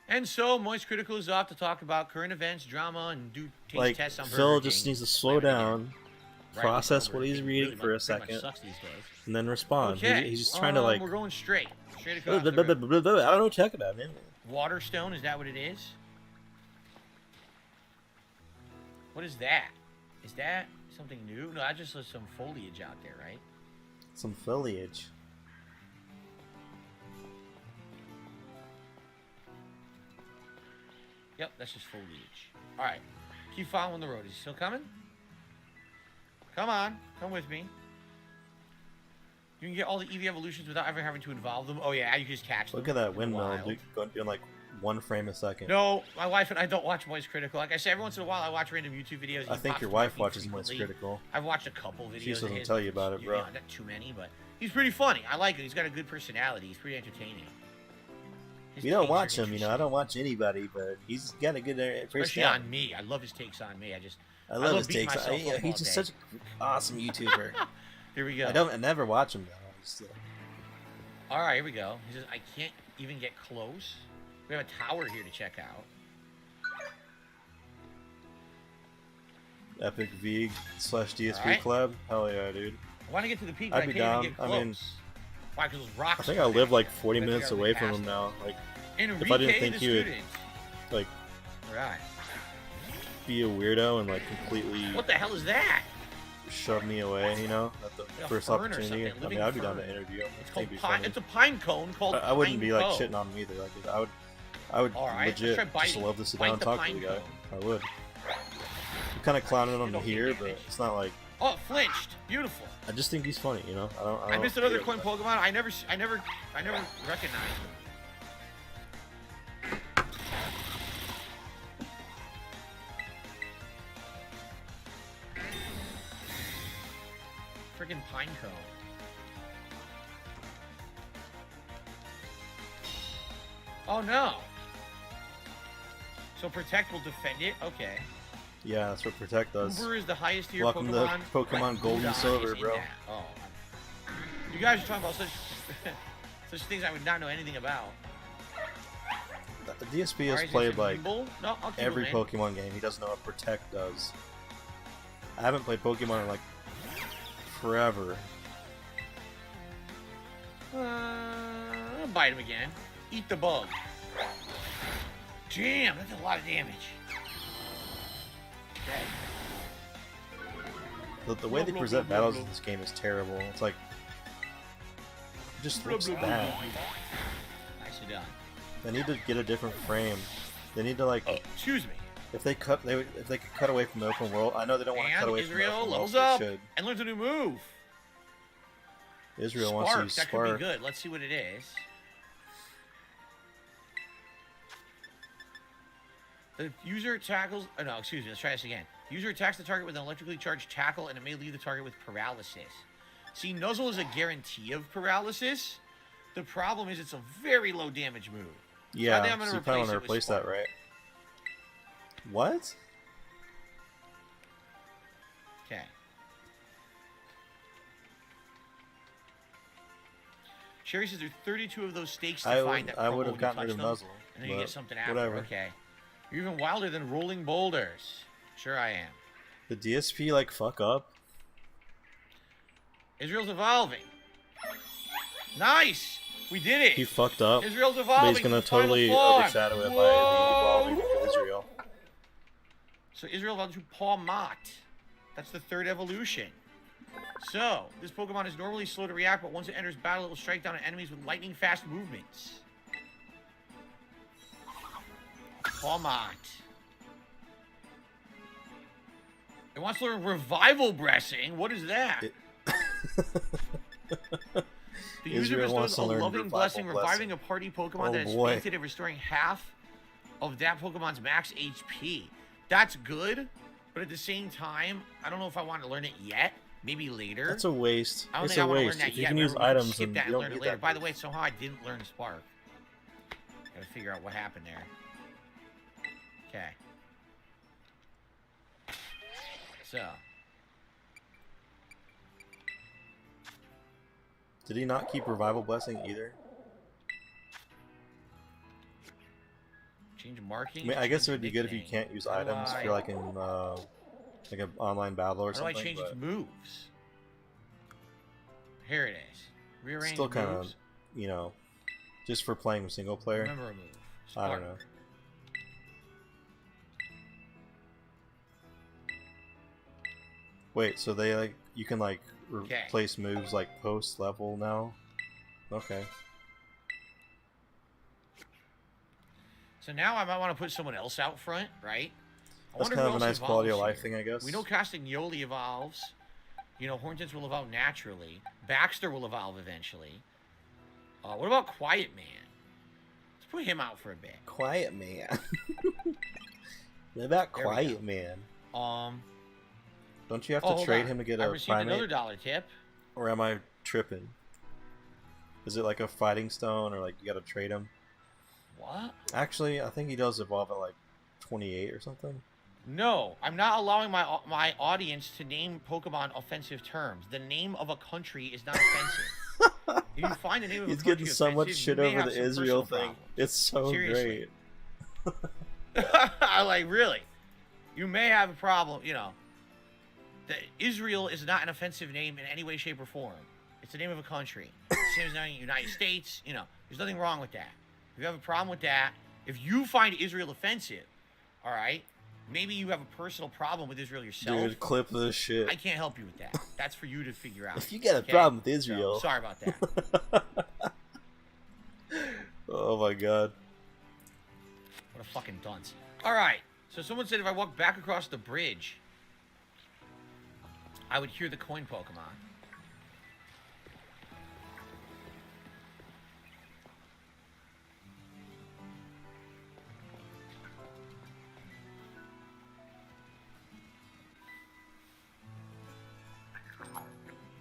And so, Moist Critical is off to talk about current events, drama, and do taste Like, tests on Phil Burger just King. needs to slow down, Right, process Burger what he's King reading really for a pretty much second, sucks these days. and then respond. Okay, He's just trying to, like... we're going straight I across don't the know road. what you're talking about, man. Waterstone, is that what it is? What is that? Is that something new? No, I just saw some foliage out there, right? Some foliage. Yep, that's just foliage. Alright, keep following the road. Is he still coming? Come on, come with me. You can get all the EV evolutions without ever having to evolve them. Oh yeah, you can just catch them. Look at that in the windmill, wild. dude, doing like 1 frame a second. No, my wife and I don't watch Moist Critical. Like I said, every once in a while I watch random YouTube videos. I think your wife watches Moist Critical. I've watched a couple videos. She just of doesn't his, tell you about it, bro. You know, not too many, but he's pretty funny. I like it. He's got a good personality. He's pretty entertaining. His We don't takes are watch him, you know. I interesting. don't watch anybody, but he's got a good Especially personality. on me. I love his takes on me. I love his beating takes. myself up all He's just day. such an awesome YouTuber. Here we go. I never watch him though. All right, here we go. He says, I can't even get close. We have a tower here to check out. Epic Vig / DSP Alright. collab. Hell yeah, dude. I want to get to the peak, I'd but I be can't down. even get I close. mean, Why? Because those rocks. I think are I live back. like 40 But minutes we away gotta from pass him them. now. Like, Enrique if I didn't the think he would student. like Right. be a weirdo and like completely What the hell is that? shove me away, you know, at the Like a first fern or opportunity. something, I living mean, I'd be down to fern. interview him. It's I called think it'd be pine. funny. It's a pine cone called. I wouldn't be like pine shitting cone. on him either. Like, I would All right, let's legit try just biting. love to sit Bite down and the talk to pine the guy. cone. I would. I'm kind of clowning on him It'll be here, but damage. it's not like Oh, it flinched. Beautiful. I just think he's funny, you know. I missed another hate him. coin Pokemon. I never recognized him. Freaking pine cone. Oh no. So Protect will defend it? Okay. Yeah, that's what Protect does. Uber is the highest tier Welcome to Pokemon. Pokemon Gold and Udon Silver, is in bro. that. Oh. You guys are talking about such such things I would not know anything about. The DSP has Alright, played is it like Nimble? No, I'll keep every him in. Pokemon game. He doesn't know what Protect does. I haven't played Pokemon in like forever. I'll bite him again. Eat the bug. Damn, that's a lot of damage. Okay. The way they Blah, present blah, blah, battles blah. in this game is terrible. It's like it just looks Blah, blah, bad. blah, blah. Nicely done. They need to get a different frame. They need to like Excuse me. if they could cut away from the open world. I know they don't want to cut And away from the Israel open world. levels But up they should. and learns a new move. Israel Spark. wants to use That Spark. could be good. Let's see what it is. The user tackles. Oh, no, excuse me. Let's try this again. User attacks the target with an electrically charged tackle, and it may leave the target with paralysis. See, Nuzzle is a guarantee of paralysis. The problem is it's a very low damage move. Yeah, I think I'm gonna so you probably want to it with replace that, Spark. right? What? Okay. Sherry says there's 32 of those stakes to find that I crumble would have when you gotten touch rid of them, Nuzzle. and then you but get something after. whatever. Okay. You're even wilder than rolling boulders. Sure I am. The DSP like fuck up. Israel's evolving. Nice! We did it! He fucked up. Israel's But evolving! he's gonna to the final totally form. overshadow it by the Whoa! evolving of Israel. So Israel evolved to Paw Mott. That's the third evolution. So, this Pokemon is normally slow to react, but once it enters battle, it will strike down at enemies with lightning-fast movements. Paw Mott. It wants to learn Revival Blessing. What is that? The user Israel wants bestows to a learn loving Revival blessing, Blessing. reviving a party Pokemon Oh, that is boy. fainted and restoring half of that Pokemon's max HP. That's good, but at the same time, I don't know if I want to learn it yet. Maybe later. That's a waste. I don't It's think I a want to learn waste. that If you yet. can use Remember, we items, skip and that you and don't learn it need later. that. By the way, somehow I didn't learn Spark. Gotta figure out what happened there. Okay. So. Did he not keep Revival Blessing either? Change marking. I mean, I guess it would be good if you can't use items for like in like an online battle or something. How do I change its moves? Here it is. Rearrange still kind of, moves. you know, just for playing single player. Remember a move. I don't know. Wait, so they like you can like replace moves like post level now? Okay. So now I might want to put someone else out front, right? That's kind of a nice quality of life thing, I guess. We know casting Yoli evolves. You know, Hornets will evolve naturally. Baxter will evolve eventually. What about Quiet Man? Let's put him out for a bit. Quiet Man. What about Quiet Man? Don't you have to trade him to get a I received another $1 tip. Or am I tripping? Is it like a fighting stone, or like you got to trade him? What? Actually, I think he does evolve at like 28 or something. No, I'm not allowing my audience to name Pokemon offensive terms. The name of a country is not offensive. If you find the name of a country getting so much shit over the Israel thing. Problems. It's so Seriously. great. Like, really? You may have a problem, you know. Israel is not an offensive name in any way, shape, or form. It's the name of a country. Same as the United States, you know. There's nothing wrong with that. If you have a problem with that, if you find Israel offensive, all right, maybe you have a personal problem with Israel yourself. Dude, clip this shit. I can't help you with that. That's for you to figure out. If you got a problem with Israel. So, sorry about that. Oh my god. What a fucking dunce. All right. So someone said if I walk back across the bridge, I would hear the coin Pokemon.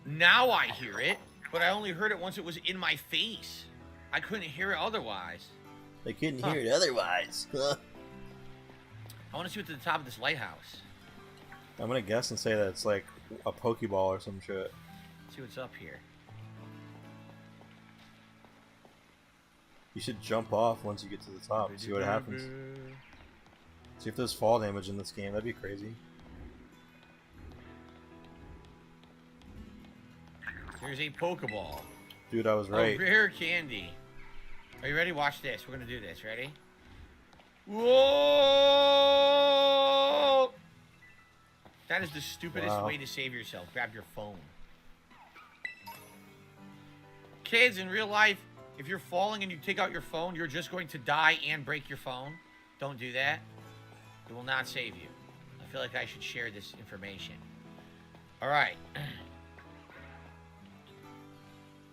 Now I hear it, but I only heard it once it was in my face. I couldn't hear it otherwise. I couldn't hear it otherwise. I want to see what's at the top of this lighthouse. I'm gonna guess and say that it's like a Pokeball or some shit. Let's see what's up here. You should jump off once you get to the top and see what happens. See if there's fall damage in this game. That'd be crazy. There's a Pokeball. Dude, I was right. A rare candy. Are you ready? Watch this. We're gonna do this. Ready? Whoa! That is the stupidest way to save yourself. Grab your phone. Kids, in real life, if you're falling and you take out your phone, you're just going to die and break your phone. Don't do that. It will not save you. I feel like I should share this information. Alright.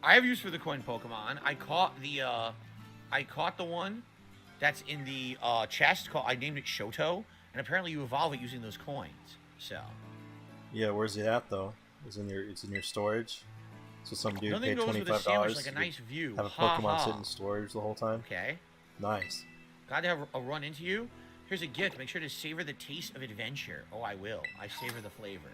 I have use for the coin Pokemon. I caught the one that's in the chest. I named it Shoto, and apparently you evolve it using those coins. So. Yeah, where's it at though? It's in your storage. So some dude Nothing paid $25 like a nice view. Have a Pokemon sit in storage the whole time. Okay. Nice. Glad to have a run into you. Here's a gift. Make sure to savor the taste of adventure. Oh, I will. I savor the flavor.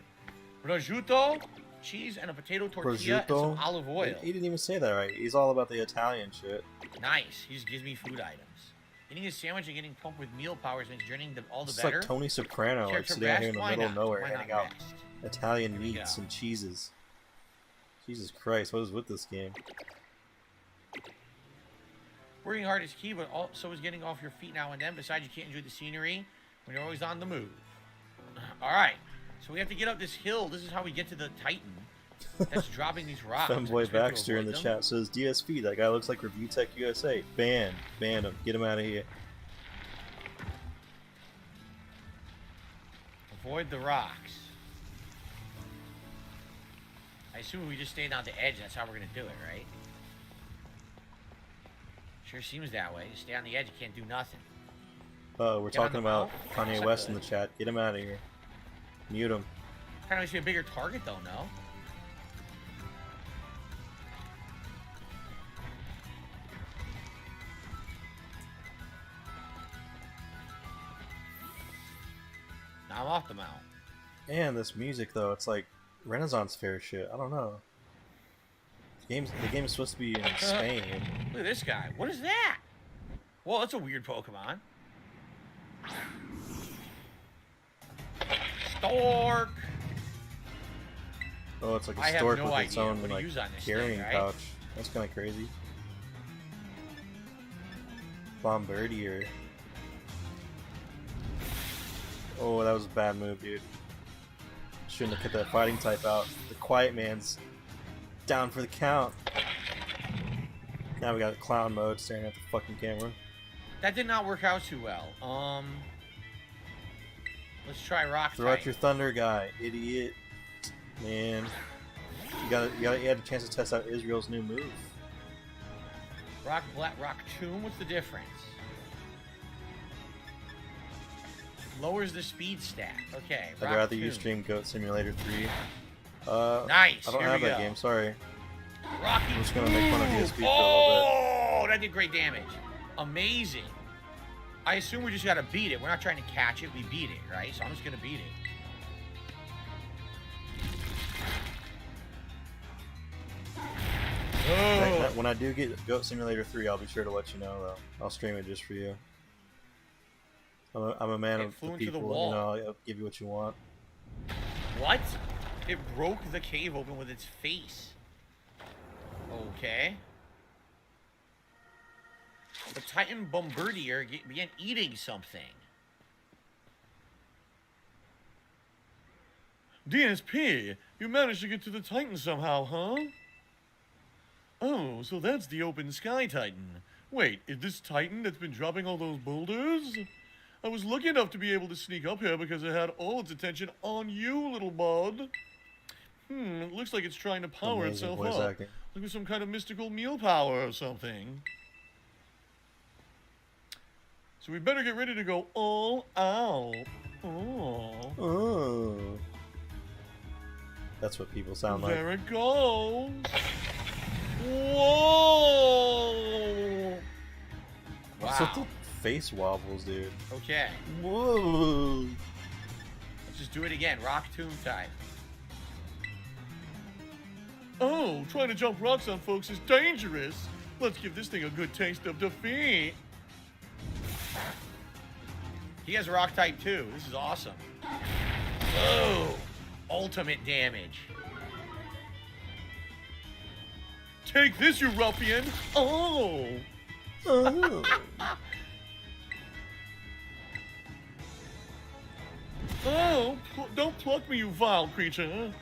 Prosciutto, cheese, and a potato tortilla and some olive oil. He didn't even say that right. He's all about the Italian shit. Nice. He just gives me food items. Eating a sandwich and getting pumped with meal powers makes journeying all the better. It's like Tony Soprano, like sitting out here in the middle of nowhere handing out Italian meats and cheeses. Jesus Christ, what is with this game? Working hard is key, but so is getting off your feet now and then. Besides, you can't enjoy the scenery when you're always on the move. Alright, so we have to get up this hill. This is how we get to the Titan that's dropping these rocks. Femboy Baxter in the chat says, DSP, that guy looks like Review Tech USA. Ban him. Get him out of here. Avoid the rocks. I assume we just stayed on the edge. That's how we're going to do it, right? Sure seems that way. Just stay on the edge. You can't do nothing. Oh, we're talking about Kanye West in the chat. Get him out of here. Mute him. Kind of makes you a bigger target, though, no? Now I'm off the mount. And this music though, it's like Renaissance fair shit. I don't know. The game is supposed to be in Spain. Look at this guy. What is that? Well, that's a weird Pokemon. Stork. Oh, it's like a stork no with its own what to like use on this carrying thing, right? pouch. That's kind of crazy. Bombardier. Oh, that was a bad move, dude. Shouldn't have kept that fighting type out. The quiet man's down for the count. Now we got clown mode staring at the fucking camera. That did not work out too well. Let's try Rock Throw out your thunder guy, idiot. Man. You had a chance to test out Israel's new move. Rock Tomb, what's the difference? Lowers the speed stat. Okay. I'd rather you stream Goat Simulator 3. Nice. I don't Here have we that go. game, sorry. Rocky I'm just gonna make fun of DSP for a little Oh, that did great damage. Amazing. I assume we just gotta beat it. We're not trying to catch it, we beat it, right? So I'm just gonna beat it. bit. When I do get Goat Simulator 3, I'll be sure to let you know, though. I'll stream it just for you. I'm a man of the people, you know, I'll give you what you want. What? It broke the cave open with its face. Okay. The Titan Bombardier began eating something. DSP, you managed to get to the Titan somehow, huh? Oh, so that's the open sky Titan. Wait, is this Titan that's been dropping all those boulders? I was lucky enough to be able to sneak up here because it had all its attention on you, little bud. It looks like it's trying to power itself up. Like with some kind of mystical meal power or something. So we better get ready to go all out. Oh. That's what people sound like. There it goes. Whoa! What's with the face wobbles, dude? Okay. Whoa. Let's just do it again. Rock Tomb type. Oh, trying to jump rocks on folks is dangerous. Let's give this thing a good taste of defeat. He has rock type too. This is awesome. Oh, ultimate damage. Take this, you ruffian. Oh. Oh. Oh, don't pluck me, you vile creature.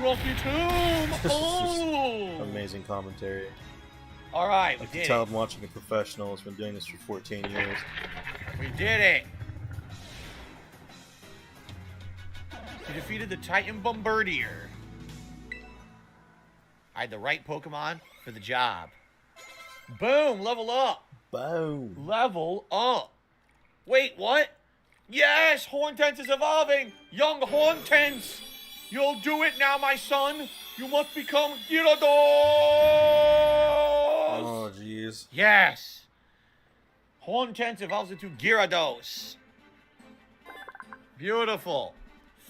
Rocky Tomb. Oh. Amazing commentary. All right, we I did can tell it. I'm watching a professional who's been doing this for 14 years. We did it. We defeated the Titan Bombardier. I had the right Pokemon for the job. Boom, level up. Boom. Level up. Wait, what? Yes, Horntense is evolving. Young Horntense. You'll do it now, my son. You must become Gyarados. Oh, jeez. Yes. Horntense evolves into Gyarados. Beautiful.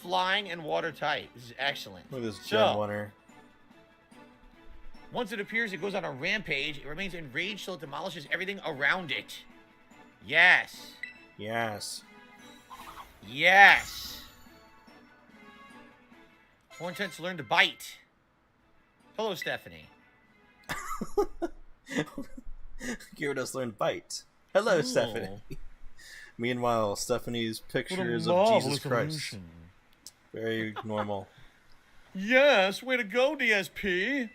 Flying and water type. This is excellent. Look at this Gen 1er. Once it appears, it goes on a rampage. It remains enraged till it demolishes everything around it. Yes. Yes. Yes. Horntense learned to bite. Hello, Stephanie. Gyarados learned bite. Hello, Ooh. Stephanie. Meanwhile, Stephanie's pictures of Jesus Christ. Evolution. Very normal. Yes, way to go, DSP.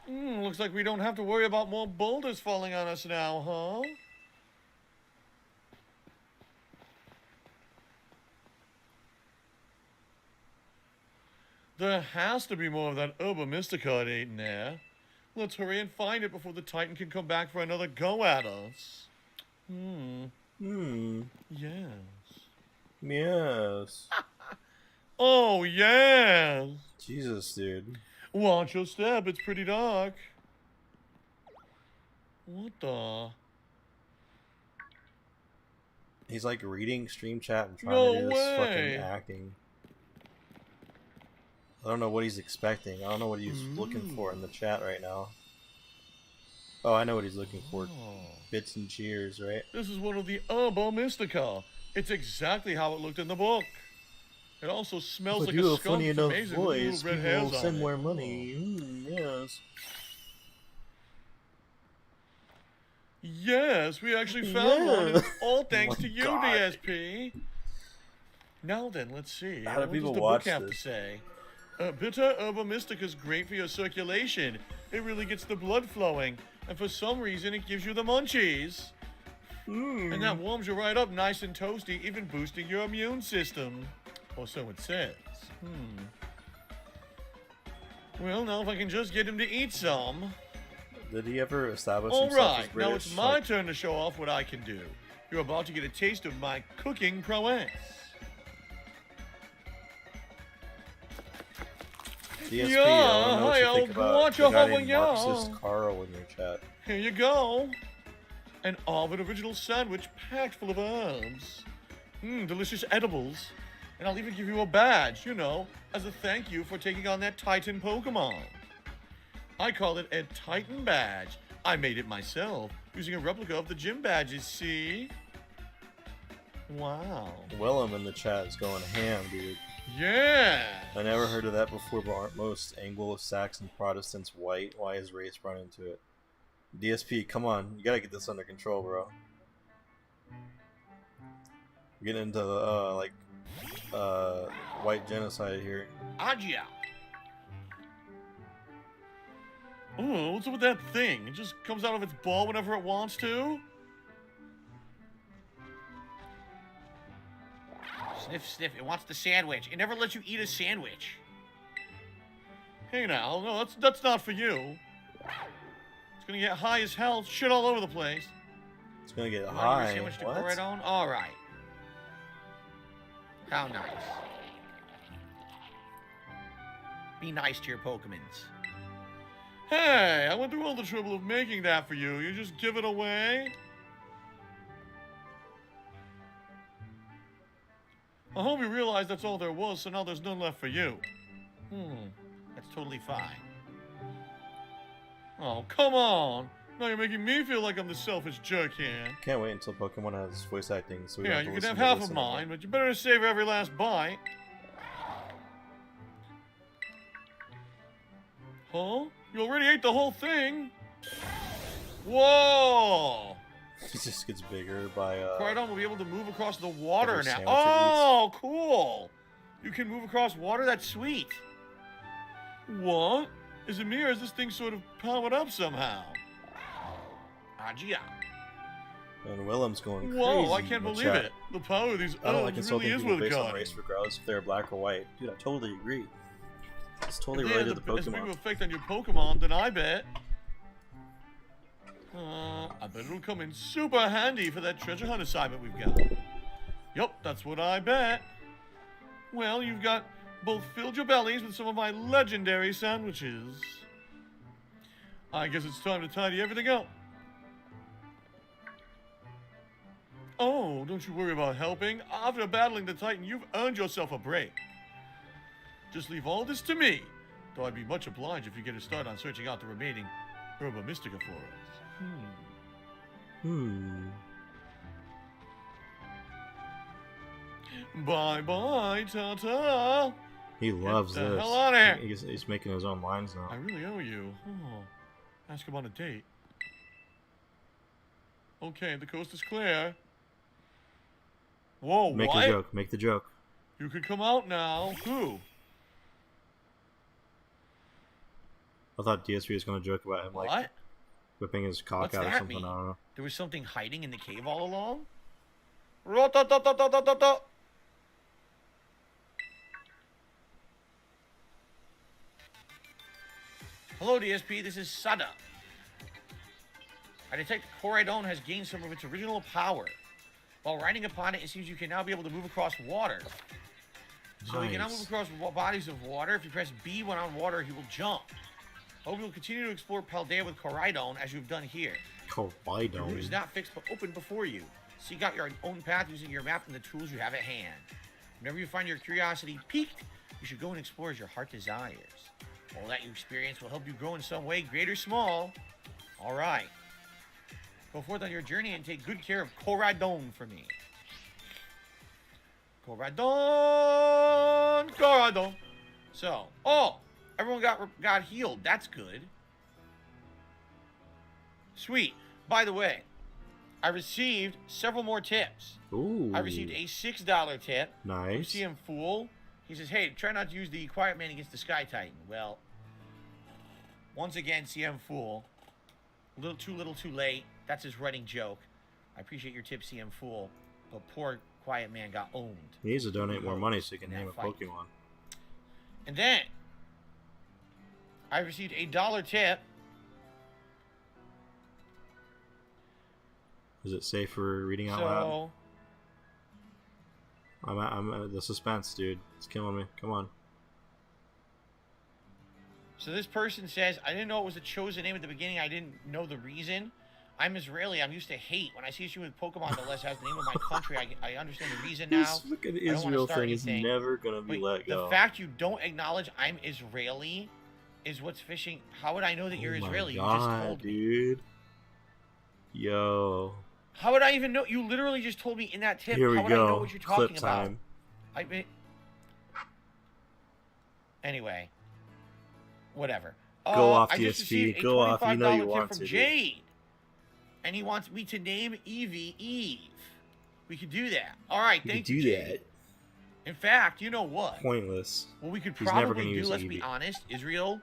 Looks like we don't have to worry about more boulders falling on us now, huh? There has to be more of that Herba Mystica it ate in there. Let's hurry and find it before the Titan can come back for another go at us. Yes. Yes. Oh, yes. Jesus, dude. Watch your step, it's pretty dark. What the? He's like reading stream chat and trying No to do this fucking way. acting. I don't know what he's expecting. I don't know what he's looking for in the chat right now. Oh, I know what he's looking for. Bits and cheers, right? This is one of the Herba Mystica. It's exactly how it looked in the book. It also smells But like you a have a skunk. funny It's enough amazing. With voice. little red People hairs on send it. more money. Yes. Yes, we actually found one. And it's all thanks Oh my to you, God. DSP. Now then, let's see. How do What people does the watch book have this? to say? Bitter Herba Mystica is great for your circulation. It really gets the blood flowing. And for some reason, it gives you the munchies. And that warms you right up nice and toasty, even boosting your immune system. Or so it says. Well, now if I can just get him to eat some. Did he ever establish All himself as right, British? now it's my turn to show off what I can do. You're about to get a taste of my cooking prowess. DSP, Yeah, I don't know what you think hi, about watch the your guy home, named yeah. Marxist Carl in your chat. Here you go. An Arvid original sandwich packed full of herbs. Delicious edibles. And I'll even give you a badge, you know, as a thank you for taking on that Titan Pokemon. I call it a Titan badge. I made it myself, using a replica of the gym badges, see? Wow. Willem in the chat is going ham, dude. Yeah! I never heard of that before, but aren't most Anglo-Saxon Protestants white? Why is race run into it? DSP, come on. You gotta get this under control, bro. We're getting into white genocide here. Agia! Oh, what's up with that thing? It just comes out of its ball whenever it wants to? Sniff, sniff. It wants the sandwich. It never lets you eat a sandwich. Hey now, no, that's not for you. It's gonna get high as hell, shit all over the place. It's gonna get You want high. your sandwich to What? go right on? All right. How nice. Be nice to your Pokemons. Hey, I went through all the trouble of making that for you. You just give it away? I hope you realize that's all there was, so now there's none left for you. That's totally fine. Oh, come on! Now you're making me feel like I'm the selfish jerk here. Can't wait until Pokemon has voice acting. So we Yeah, don't you have can to have listen half to of this mine, anymore. but you better save every last bite. Huh? You already ate the whole thing? Whoa! It just gets bigger by Crydon will be able to move across the water every now. sandwich it Oh, cool! You can move across water? That's sweet. What? Is it me or is this thing sort of powered up somehow? Agia. and Willem's going crazy. Whoa, I in can't the believe chat. it. The power of these I don't like herbs insulting really is people what based on got race, me. regardless if they're black or white. Dude, I totally agree. It's totally If they related had to as big of an Pokemon. effect on your Pokemon, then I bet. I bet it'll come in super handy for that treasure hunt assignment we've got. Yup, that's what I bet. Well, you've got both filled your bellies with some of my legendary sandwiches. I guess it's time to tidy everything up. Oh, don't you worry about helping. After battling the Titan, you've earned yourself a break. Just leave all this to me, though I'd be much obliged if you get a start on searching out the remaining Herba Mystica for us. Bye-bye, ta-ta. He loves the this. hell outta here. He's making his own lines I now. really owe you. Oh, ask him on a date. Okay, the coast is clear. Whoa, Make what? the joke. Make the joke. You could come out now. Who? I thought DSP was going to joke about him like What? whipping his cock What's out or that something. mean? I don't know. There was something hiding in the cave all along? Ro-ta-ta-ta-ta-ta-ta. Hello, DSP. This is Sada. I detect Koraidon has gained some of its original power. While riding upon it, it seems you can now be able to move across water. So he can now move Nice. across bodies of water. If you press B when on water, he will jump. Hope you'll continue to explore Paldea with Koraidon as you've done here. Kawaii The route is Dome. not fixed but open before you. Seek out your own path using your map and the tools you have at hand. Whenever you find your curiosity piqued, you should go and explore as your heart desires. All that you experience will help you grow in some way, great or small. All right. Go forth on your journey and take good care of Koradon for me. Koradon! Koradon! So, everyone got healed. That's good. Sweet. By the way, I received several more tips. Ooh. I received a $6 tip from Nice. CM Fool. He says, hey, try not to use the Quiet Man against the Sky Titan. Well, once again, CM Fool, a little too late. That's his running joke. I appreciate your tip, CM Fool, but poor Quiet Man got owned. He needs to donate more money so he can in that name a fight. Pokemon. And then, I received a $1 tip. Is it safe for reading out loud? So, I'm at the suspense, dude. It's killing me. Come on. so this person says, I didn't know it was a chosen name at the beginning. I didn't know the reason. I'm Israeli. I'm used to hate. When I see you with Pokemon that less has the name of my country, I understand the reason now. This fucking I don't wanna Israel start thing is anything. never gonna be Wait, let go. the fact you don't acknowledge I'm Israeli is what's fishing. How would I know that you're Oh my Israeli? God, You just told me. dude. Yo. How would I even know? You literally just told me in that tip. Here we How would I know go. what you're talking Clip about? time. Anyway, whatever. Go off, I just DSP. received a Go off. You know you $25 tip want from to, dude. Jade, and he wants me to name Eevee Eve. We could do that. All right, You thank could you, do Jade. In fact, you know what? Pointless. What we could He's never probably gonna do, use let's be Eevee. honest, Israel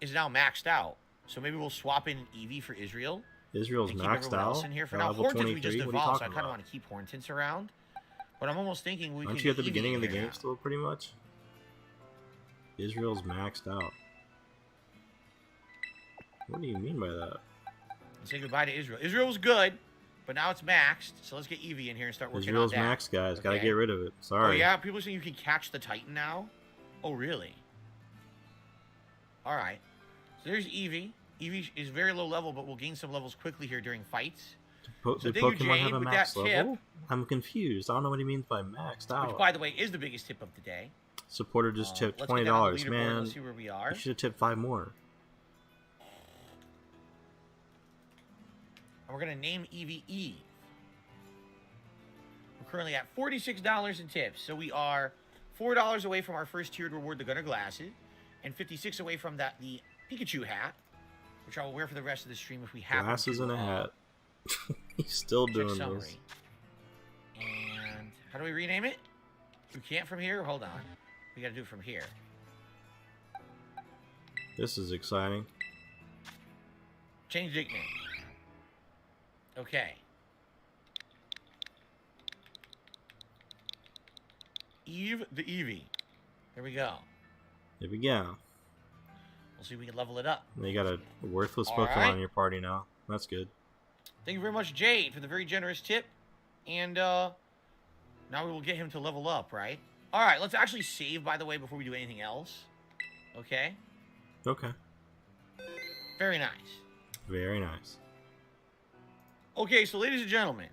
is now maxed out. So maybe we'll swap in an Eevee for Israel. Israel's And keep maxed everyone out. else in here for They're now. level Hortons we just 23. What are you evolved, so I talking kind of about? want to keep Hortons around. But I'm almost thinking we Aren't can you at the get Eevee beginning of the in here game now. still, pretty much? Israel's maxed out. What do you mean by that? And say goodbye to Israel. Israel was good, but now it's maxed. So let's get Eevee in here and start working Israel's on that. maxed, guys. Gotta Okay. get rid of it. Oh Sorry. yeah, people are saying you can catch the Titan now. Oh really? All right. So there's Eevee. Eevee is very low level, but will gain some levels quickly here during fights. So Did thank you, Pokemon have Jade, a with max that level? tip. I'm confused. I don't know what he means by maxed out. Which, by the way, is the biggest tip of the day. Supporter just tipped Let's get down on the $20. leaderboard and Man, let's see where we are. you should have tipped 5 more. And we're going to name Eevee Eve. We're currently at $46 in tips. So we are $4 away from our first tiered reward, the Gunner Glasses, and $56 away from the Pikachu hat, which I will wear for the rest of the stream if we have Glasses to, and a hat. He's still check doing summary. this. And how do we rename it? You can't from here? Hold on. We got to do it from here. This is exciting. Change nickname. Okay. Eve the Eevee. Here we go. There we go. We'll see if we can level it up. Now you got a worthless All Pokemon right. in your party now. That's good. Thank you very much, Jade, for the very generous tip. And now we will get him to level up, right? All right, let's actually save, by the way, before we do anything else. Okay? Okay. Very nice. Very nice. Okay, so ladies and gentlemen,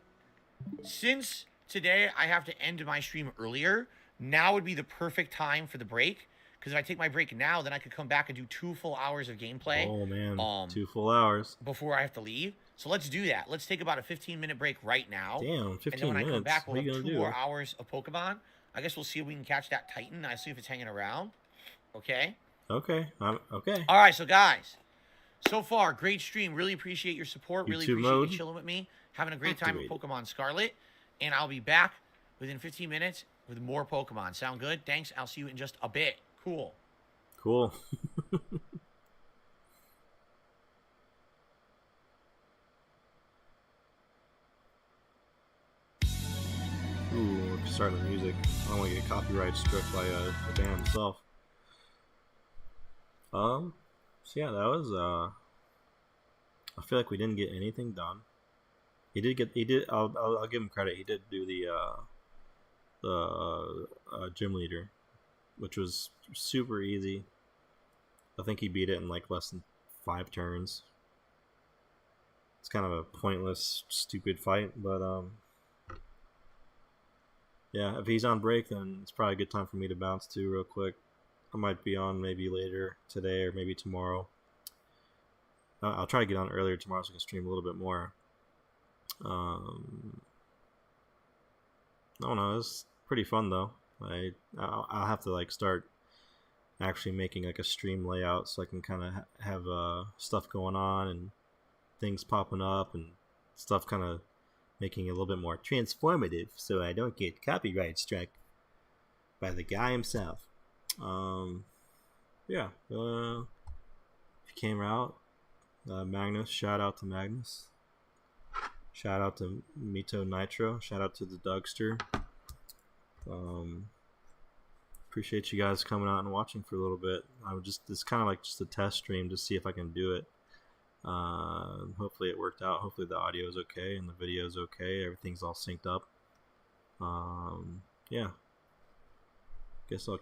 since today I have to end my stream earlier, now would be the perfect time for the break. Because if I take my break now, then I could come back and do 2 full hours of gameplay. Oh man, Um, 2 full hours. Before I have to leave. So let's do that. Let's take about a 15-minute break right now. Damn, 15 and then when minutes. I come back, what we'll are you have gonna 2 do? more hours of Pokemon. I guess we'll see if we can catch that Titan. I see if it's hanging around. Okay? Okay, okay. All right, so guys. So far, great stream. Really appreciate your support. Really YouTube appreciate mode. you chilling with me. Having a great time with Activated. Pokemon Scarlet. And I'll be back within 15 minutes with more Pokemon. Sound good? Thanks. I'll see you in just a bit. Cool. Cool. Ooh, start the music. I don't want to get copyright struck by the band itself. So yeah, that was I feel like we didn't get anything done. He did. I'll give him credit. He did do the gym leader, which was super easy. I think he beat it in like less than 5 turns. it's kind of a pointless, stupid fight. But yeah, if he's on break, then it's probably a good time for me to bounce too, real quick. I might be on maybe later today or maybe tomorrow. I'll try to get on earlier tomorrow so I can stream a little bit more. I don't know. It's pretty fun though. I'll have to like start actually making like a stream layout so I can kind of have stuff going on and things popping up and stuff kind of making it a little bit more transformative so I don't get copyright struck by the guy himself. Yeah. If you came out, Magnus, shout out to Magnus. Shout out to Mito Nitro. Shout out to the Dougster. Appreciate you guys coming out and watching for a little bit. It's kind of like just a test stream to see if I can do it. Hopefully it worked out. Hopefully the audio is okay and the video is okay. Everything's all synced up. Yeah. Guess I'll